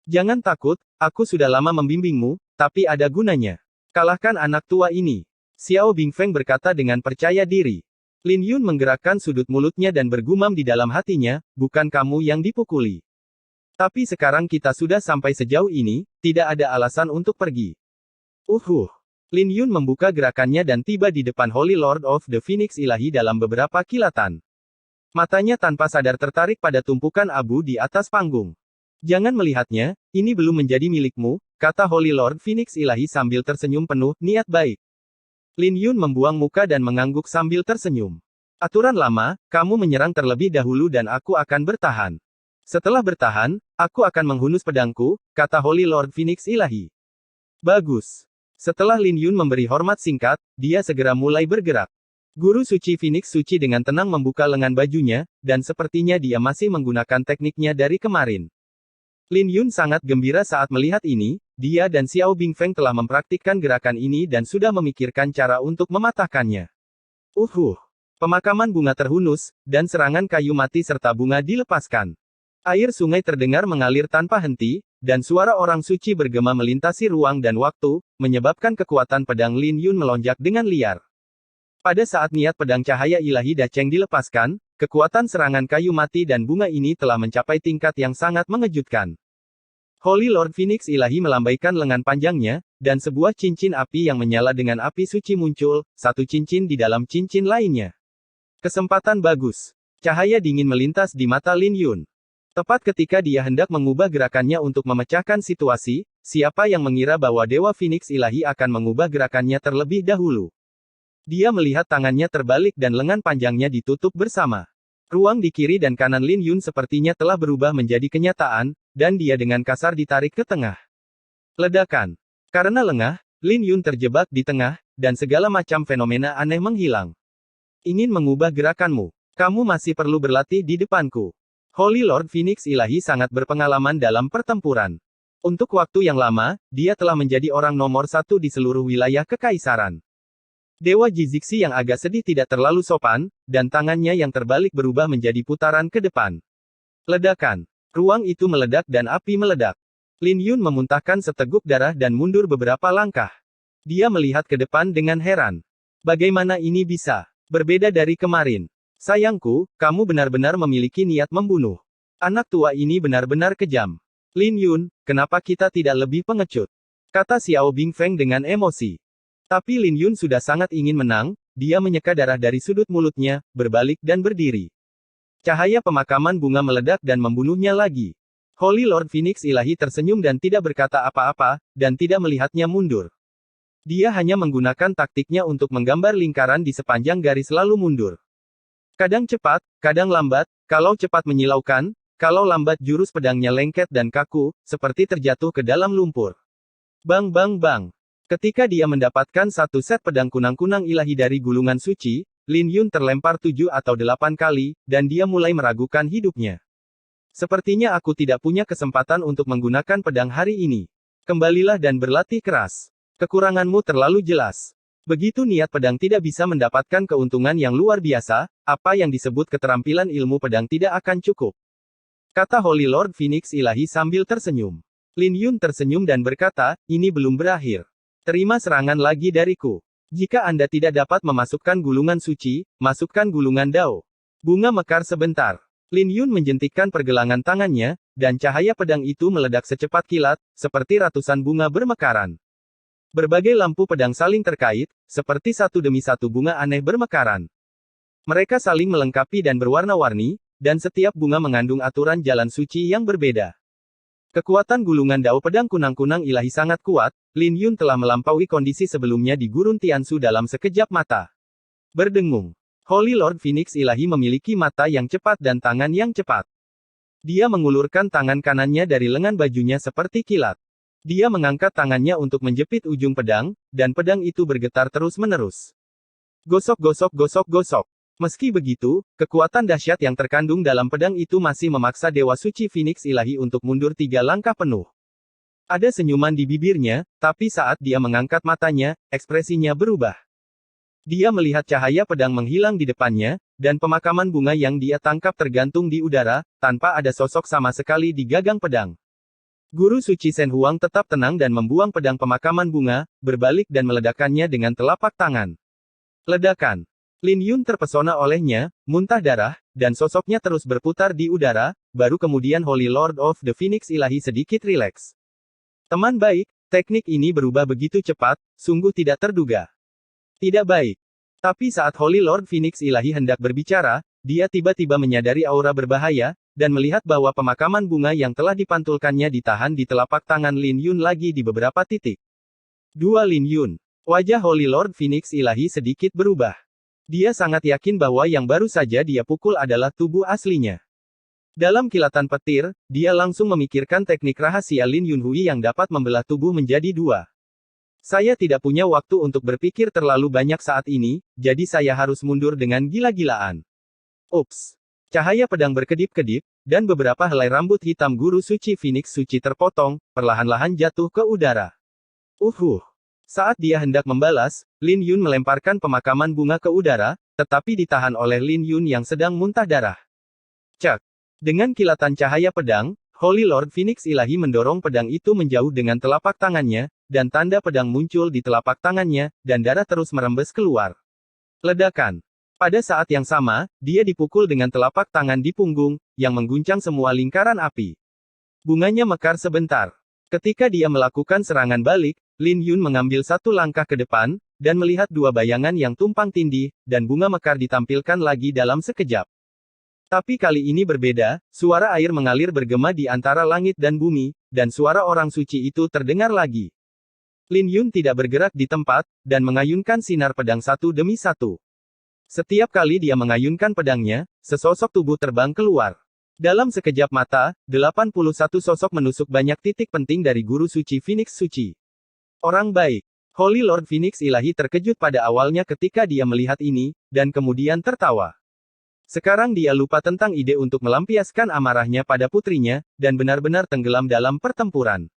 Jangan takut, aku sudah lama membimbingmu, tapi ada gunanya. Kalahkan anak tua ini. Xiao Bingfeng berkata dengan percaya diri. Lin Yun menggerakkan sudut mulutnya dan bergumam di dalam hatinya, bukan kamu yang dipukuli. Tapi sekarang kita sudah sampai sejauh ini, tidak ada alasan untuk pergi. Lin Yun membuka gerakannya dan tiba di depan Holy Lord of the Phoenix Ilahi dalam beberapa kilatan. Matanya tanpa sadar tertarik pada tumpukan abu di atas panggung. Jangan melihatnya, ini belum menjadi milikmu, kata Holy Lord Phoenix Ilahi sambil tersenyum penuh niat baik. Lin Yun membuang muka dan mengangguk sambil tersenyum. Aturan lama, kamu menyerang terlebih dahulu dan aku akan bertahan. Setelah bertahan, aku akan menghunus pedangku, kata Holy Lord Phoenix Ilahi. Bagus. Setelah Lin Yun memberi hormat singkat, dia segera mulai bergerak. Guru suci Phoenix Suci dengan tenang membuka lengan bajunya, dan sepertinya dia masih menggunakan tekniknya dari kemarin. Lin Yun sangat gembira saat melihat ini, dia dan Xiao Bingfeng telah mempraktikkan gerakan ini dan sudah memikirkan cara untuk mematahkannya. Pemakaman bunga terhunus, dan serangan kayu mati serta bunga dilepaskan. Air sungai terdengar mengalir tanpa henti, dan suara orang suci bergema melintasi ruang dan waktu, menyebabkan kekuatan pedang Lin Yun melonjak dengan liar. Pada saat niat pedang cahaya ilahi Dacheng dilepaskan, kekuatan serangan kayu mati dan bunga ini telah mencapai tingkat yang sangat mengejutkan. Holy Lord Phoenix Ilahi melambaikan lengan panjangnya, dan sebuah cincin api yang menyala dengan api suci muncul, satu cincin di dalam cincin lainnya. Kesempatan bagus. Cahaya dingin melintas di mata Lin Yun. Tepat ketika dia hendak mengubah gerakannya untuk memecahkan situasi, siapa yang mengira bahwa Dewa Phoenix Ilahi akan mengubah gerakannya terlebih dahulu. Dia melihat tangannya terbalik dan lengan panjangnya ditutup bersama. Ruang di kiri dan kanan Lin Yun sepertinya telah berubah menjadi kenyataan, dan dia dengan kasar ditarik ke tengah. Ledakan. Karena lengah, Lin Yun terjebak di tengah, dan segala macam fenomena aneh menghilang. Ingin mengubah gerakanmu. Kamu masih perlu berlatih di depanku. Holy Lord Phoenix Ilahi sangat berpengalaman dalam pertempuran. Untuk waktu yang lama, dia telah menjadi orang nomor satu di seluruh wilayah kekaisaran. Dewa Ji Zixi yang agak sedih tidak terlalu sopan, dan tangannya yang terbalik berubah menjadi putaran ke depan. Ledakan. Ruang itu meledak dan api meledak. Lin Yun memuntahkan seteguk darah dan mundur beberapa langkah. Dia melihat ke depan dengan heran. Bagaimana ini bisa berbeda dari kemarin? Sayangku, kamu benar-benar memiliki niat membunuh. Anak tua ini benar-benar kejam. Lin Yun, kenapa kita tidak lebih pengecut? Kata Xiao Bingfeng dengan emosi. Tapi Lin Yun sudah sangat ingin menang, dia menyeka darah dari sudut mulutnya, berbalik dan berdiri. Cahaya pemakaman bunga meledak dan membunuhnya lagi. Holy Lord Phoenix Ilahi tersenyum dan tidak berkata apa-apa, dan tidak melihatnya mundur. Dia hanya menggunakan taktiknya untuk menggambar lingkaran di sepanjang garis lalu mundur. Kadang cepat, kadang lambat, kalau cepat menyilaukan, kalau lambat jurus pedangnya lengket dan kaku, seperti terjatuh ke dalam lumpur. Bang bang bang. Ketika dia mendapatkan satu set pedang kunang-kunang ilahi dari gulungan suci, Lin Yun terlempar 7 atau 8 kali, dan dia mulai meragukan hidupnya. Sepertinya aku tidak punya kesempatan untuk menggunakan pedang hari ini. Kembalilah dan berlatih keras. Kekuranganmu terlalu jelas. Begitu niat pedang tidak bisa mendapatkan keuntungan yang luar biasa, apa yang disebut keterampilan ilmu pedang tidak akan cukup. Kata Holy Lord Phoenix Ilahi sambil tersenyum. Lin Yun tersenyum dan berkata, ini belum berakhir. Terima serangan lagi dariku. Jika Anda tidak dapat memasukkan gulungan suci, masukkan gulungan Dao. Bunga mekar sebentar. Lin Yun menjentikkan pergelangan tangannya, dan cahaya pedang itu meledak secepat kilat, seperti ratusan bunga bermekaran. Berbagai lampu pedang saling terkait, seperti satu demi satu bunga aneh bermekaran. Mereka saling melengkapi dan berwarna-warni, dan setiap bunga mengandung aturan jalan suci yang berbeda. Kekuatan gulungan Dao pedang kunang-kunang ilahi sangat kuat, Lin Yun telah melampaui kondisi sebelumnya di Gurun Tiansu dalam sekejap mata. Berdengung. Holy Lord Phoenix Ilahi memiliki mata yang cepat dan tangan yang cepat. Dia mengulurkan tangan kanannya dari lengan bajunya seperti kilat. Dia mengangkat tangannya untuk menjepit ujung pedang, dan pedang itu bergetar terus-menerus. Gosok gosok gosok gosok. Meski begitu, kekuatan dahsyat yang terkandung dalam pedang itu masih memaksa Dewa Suci Phoenix Ilahi untuk mundur 3 langkah penuh. Ada senyuman di bibirnya, tapi saat dia mengangkat matanya, ekspresinya berubah. Dia melihat cahaya pedang menghilang di depannya, dan pemakaman bunga yang dia tangkap tergantung di udara, tanpa ada sosok sama sekali di gagang pedang. Guru Suci Shen Huang tetap tenang dan membuang pedang pemakaman bunga, berbalik dan meledakkannya dengan telapak tangan. Ledakan. Lin Yun terpesona olehnya, muntah darah, dan sosoknya terus berputar di udara, baru kemudian Holy Lord of the Phoenix Ilahi sedikit rileks. Teman baik, teknik ini berubah begitu cepat, sungguh tidak terduga. Tidak baik. Tapi saat Holy Lord Phoenix Ilahi hendak berbicara, dia tiba-tiba menyadari aura berbahaya, dan melihat bahwa pemakaman bunga yang telah dipantulkannya ditahan di telapak tangan Lin Yun lagi di beberapa titik. Dua Lin Yun. Wajah Holy Lord Phoenix Ilahi sedikit berubah. Dia sangat yakin bahwa yang baru saja dia pukul adalah tubuh aslinya. Dalam kilatan petir, dia langsung memikirkan teknik rahasia Lin Yunhui yang dapat membelah tubuh menjadi dua. Saya tidak punya waktu untuk berpikir terlalu banyak saat ini, jadi saya harus mundur dengan gila-gilaan. Ups. Cahaya pedang berkedip-kedip, dan beberapa helai rambut hitam Guru Suci Phoenix Suci terpotong, perlahan-lahan jatuh ke udara. Saat dia hendak membalas, Lin Yun melemparkan pemakaman bunga ke udara, tetapi ditahan oleh Lin Yun yang sedang muntah darah. Cek. Dengan kilatan cahaya pedang, Holy Lord Phoenix Ilahi mendorong pedang itu menjauh dengan telapak tangannya, dan tanda pedang muncul di telapak tangannya, dan darah terus merembes keluar. Ledakan. Pada saat yang sama, dia dipukul dengan telapak tangan di punggung, yang mengguncang semua lingkaran api. Bunganya mekar sebentar. Ketika dia melakukan serangan balik, Lin Yun mengambil satu langkah ke depan, dan melihat dua bayangan yang tumpang tindih, dan bunga mekar ditampilkan lagi dalam sekejap. Tapi kali ini berbeda, suara air mengalir bergema di antara langit dan bumi, dan suara orang suci itu terdengar lagi. Lin Yun tidak bergerak di tempat, dan mengayunkan sinar pedang satu demi satu. Setiap kali dia mengayunkan pedangnya, sesosok tubuh terbang keluar. Dalam sekejap mata, 81 sosok menusuk banyak titik penting dari Guru Suci Phoenix Suci. Orang baik. Holy Lord Phoenix Ilahi terkejut pada awalnya ketika dia melihat ini, dan kemudian tertawa. Sekarang dia lupa tentang ide untuk melampiaskan amarahnya pada putrinya, dan benar-benar tenggelam dalam pertempuran.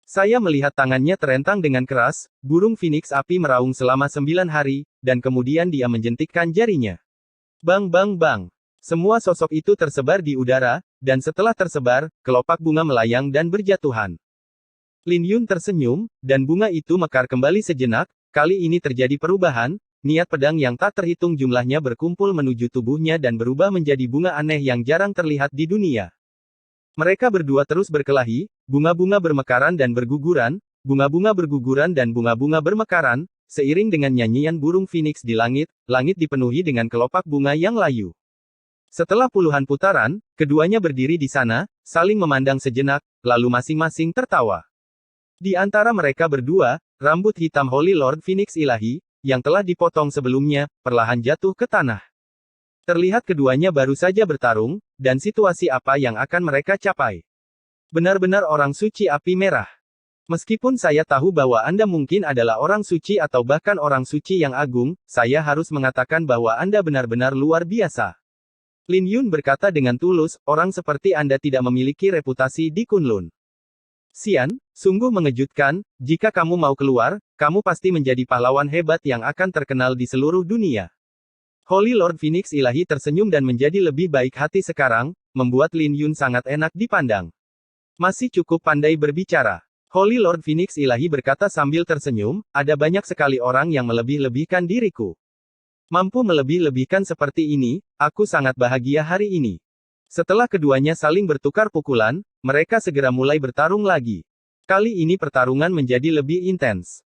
Saya melihat tangannya terentang dengan keras, burung Phoenix api meraung selama 9 hari, dan kemudian dia menjentikkan jarinya. Bang bang bang. Semua sosok itu tersebar di udara, dan setelah tersebar, kelopak bunga melayang dan berjatuhan. Lin Yun tersenyum, dan bunga itu mekar kembali sejenak. Kali ini terjadi perubahan, niat pedang yang tak terhitung jumlahnya berkumpul menuju tubuhnya dan berubah menjadi bunga aneh yang jarang terlihat di dunia. Mereka berdua terus berkelahi, bunga-bunga bermekaran dan berguguran, bunga-bunga berguguran dan bunga-bunga bermekaran, seiring dengan nyanyian burung phoenix di langit, langit dipenuhi dengan kelopak bunga yang layu. Setelah puluhan putaran, keduanya berdiri di sana, saling memandang sejenak, lalu masing-masing tertawa. Di antara mereka berdua, rambut hitam Holy Lord Phoenix Ilahi, yang telah dipotong sebelumnya, perlahan jatuh ke tanah. Terlihat keduanya baru saja bertarung, dan situasi apa yang akan mereka capai. Benar-benar orang suci api merah. Meskipun saya tahu bahwa Anda mungkin adalah orang suci atau bahkan orang suci yang agung, saya harus mengatakan bahwa Anda benar-benar luar biasa. Lin Yun berkata dengan tulus, orang seperti Anda tidak memiliki reputasi di Kunlun. Xian, sungguh mengejutkan, jika kamu mau keluar, kamu pasti menjadi pahlawan hebat yang akan terkenal di seluruh dunia. Holy Lord Phoenix Ilahi tersenyum dan menjadi lebih baik hati sekarang, membuat Lin Yun sangat enak dipandang. Masih cukup pandai berbicara. Holy Lord Phoenix Ilahi berkata sambil tersenyum, ada banyak sekali orang yang melebih-lebihkan diriku. Mampu melebih-lebihkan seperti ini, aku sangat bahagia hari ini. Setelah keduanya saling bertukar pukulan, mereka segera mulai bertarung lagi. Kali ini pertarungan menjadi lebih intens.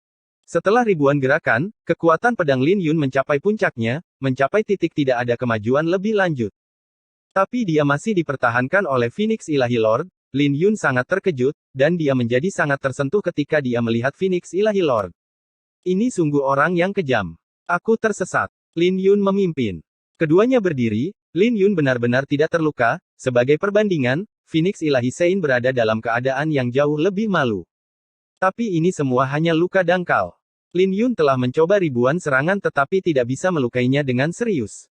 Setelah ribuan gerakan, kekuatan pedang Lin Yun mencapai puncaknya, mencapai titik tidak ada kemajuan lebih lanjut. Tapi dia masih dipertahankan oleh Phoenix Ilahi Lord. Lin Yun sangat terkejut, dan dia menjadi sangat tersentuh ketika dia melihat Phoenix Ilahi Lord. Ini sungguh orang yang kejam. Aku tersesat. Lin Yun memimpin. Keduanya berdiri, Lin Yun benar-benar tidak terluka, sebagai perbandingan, Phoenix Ilahi Sein berada dalam keadaan yang jauh lebih malu. Tapi ini semua hanya luka dangkal. Lin Yun telah mencoba ribuan serangan tetapi tidak bisa melukainya dengan serius.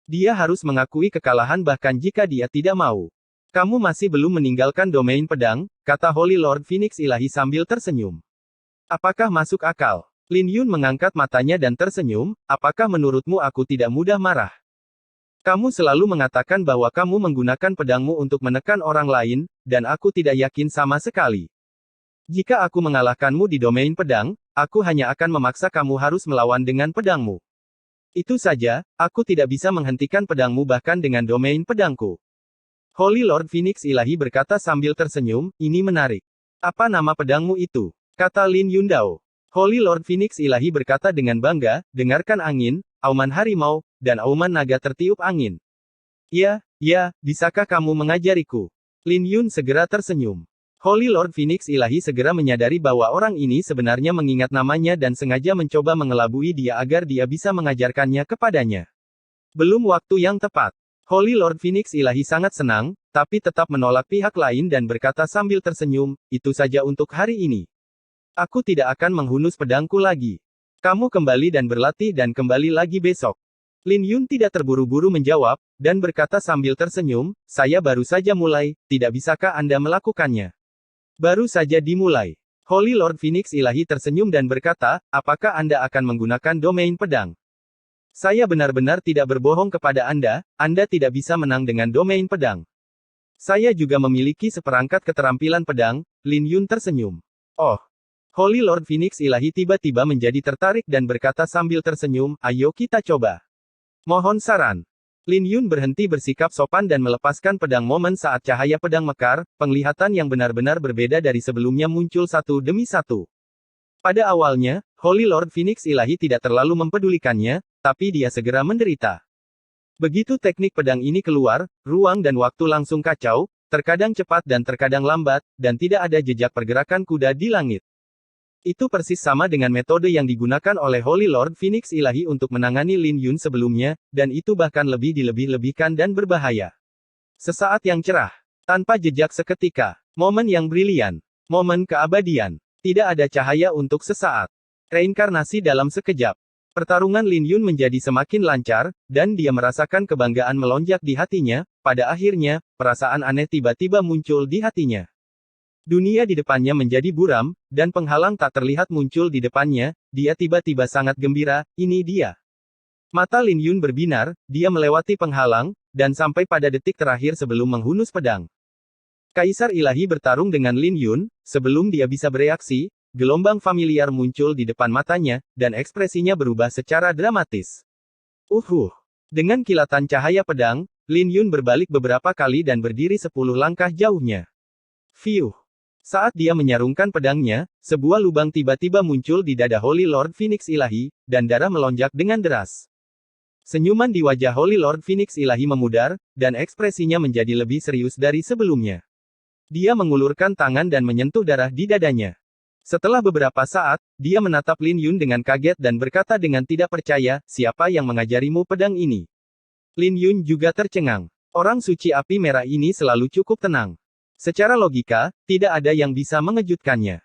Dia harus mengakui kekalahan bahkan jika dia tidak mau. Kamu masih belum meninggalkan domain pedang, kata Holy Lord Phoenix Ilahi sambil tersenyum. Apakah masuk akal? Lin Yun mengangkat matanya dan tersenyum, apakah menurutmu aku tidak mudah marah? Kamu selalu mengatakan bahwa kamu menggunakan pedangmu untuk menekan orang lain, dan aku tidak yakin sama sekali. Jika aku mengalahkanmu di domain pedang, aku hanya akan memaksa kamu harus melawan dengan pedangmu. Itu saja, aku tidak bisa menghentikan pedangmu bahkan dengan domain pedangku. Holy Lord Phoenix Ilahi berkata sambil tersenyum, ini menarik. Apa nama pedangmu itu? Kata Lin Yundao. Holy Lord Phoenix Ilahi berkata dengan bangga, dengarkan angin, auman harimau, dan auman naga tertiup angin. Ya, bisakah kamu mengajariku? Lin Yun segera tersenyum. Holy Lord Phoenix Ilahi segera menyadari bahwa orang ini sebenarnya mengingat namanya dan sengaja mencoba mengelabui dia agar dia bisa mengajarkannya kepadanya. Belum waktu yang tepat. Holy Lord Phoenix Ilahi sangat senang, tapi tetap menolak pihak lain dan berkata sambil tersenyum, itu saja untuk hari ini. Aku tidak akan menghunus pedangku lagi. Kamu kembali dan berlatih dan kembali lagi besok. Lin Yun tidak terburu-buru menjawab, dan berkata sambil tersenyum, saya baru saja mulai, tidak bisakah Anda melakukannya? Baru saja dimulai. Holy Lord Phoenix Ilahi tersenyum dan berkata, apakah Anda akan menggunakan domain pedang? Saya benar-benar tidak berbohong kepada Anda tidak bisa menang dengan domain pedang. Saya juga memiliki seperangkat keterampilan pedang, Lin Yun tersenyum. Oh. Holy Lord Phoenix Ilahi tiba-tiba menjadi tertarik dan berkata sambil tersenyum, ayo kita coba. Mohon saran. Lin Yun berhenti bersikap sopan dan melepaskan pedang momen saat cahaya pedang mekar, penglihatan yang benar-benar berbeda dari sebelumnya muncul satu demi satu. Pada awalnya, Holy Lord Phoenix Ilahi tidak terlalu mempedulikannya, tapi dia segera menderita. Begitu teknik pedang ini keluar, ruang dan waktu langsung kacau, terkadang cepat dan terkadang lambat, dan tidak ada jejak pergerakan kuda di langit. Itu persis sama dengan metode yang digunakan oleh Holy Lord Phoenix Ilahi untuk menangani Lin Yun sebelumnya, dan itu bahkan lebih dilebih-lebihkan dan berbahaya. Sesaat yang cerah, tanpa jejak seketika, momen yang brilian, momen keabadian, tidak ada cahaya untuk sesaat. Reinkarnasi dalam sekejap. Pertarungan Lin Yun menjadi semakin lancar, dan dia merasakan kebanggaan melonjak di hatinya, pada akhirnya, perasaan aneh tiba-tiba muncul di hatinya. Dunia di depannya menjadi buram, dan penghalang tak terlihat muncul di depannya, dia tiba-tiba sangat gembira, ini dia. Mata Lin Yun berbinar, dia melewati penghalang, dan sampai pada detik terakhir sebelum menghunus pedang. Kaisar Ilahi bertarung dengan Lin Yun, sebelum dia bisa bereaksi, gelombang familiar muncul di depan matanya, dan ekspresinya berubah secara dramatis. Dengan kilatan cahaya pedang, Lin Yun berbalik beberapa kali dan berdiri 10 langkah jauhnya. Fiuh. Saat dia menyarungkan pedangnya, sebuah lubang tiba-tiba muncul di dada Holy Lord Phoenix Ilahi, dan darah melonjak dengan deras. Senyuman di wajah Holy Lord Phoenix Ilahi memudar, dan ekspresinya menjadi lebih serius dari sebelumnya. Dia mengulurkan tangan dan menyentuh darah di dadanya. Setelah beberapa saat, dia menatap Lin Yun dengan kaget dan berkata dengan tidak percaya, siapa yang mengajarimu pedang ini? Lin Yun juga tercengang. Orang suci api merah ini selalu cukup tenang. Secara logika, tidak ada yang bisa mengejutkannya.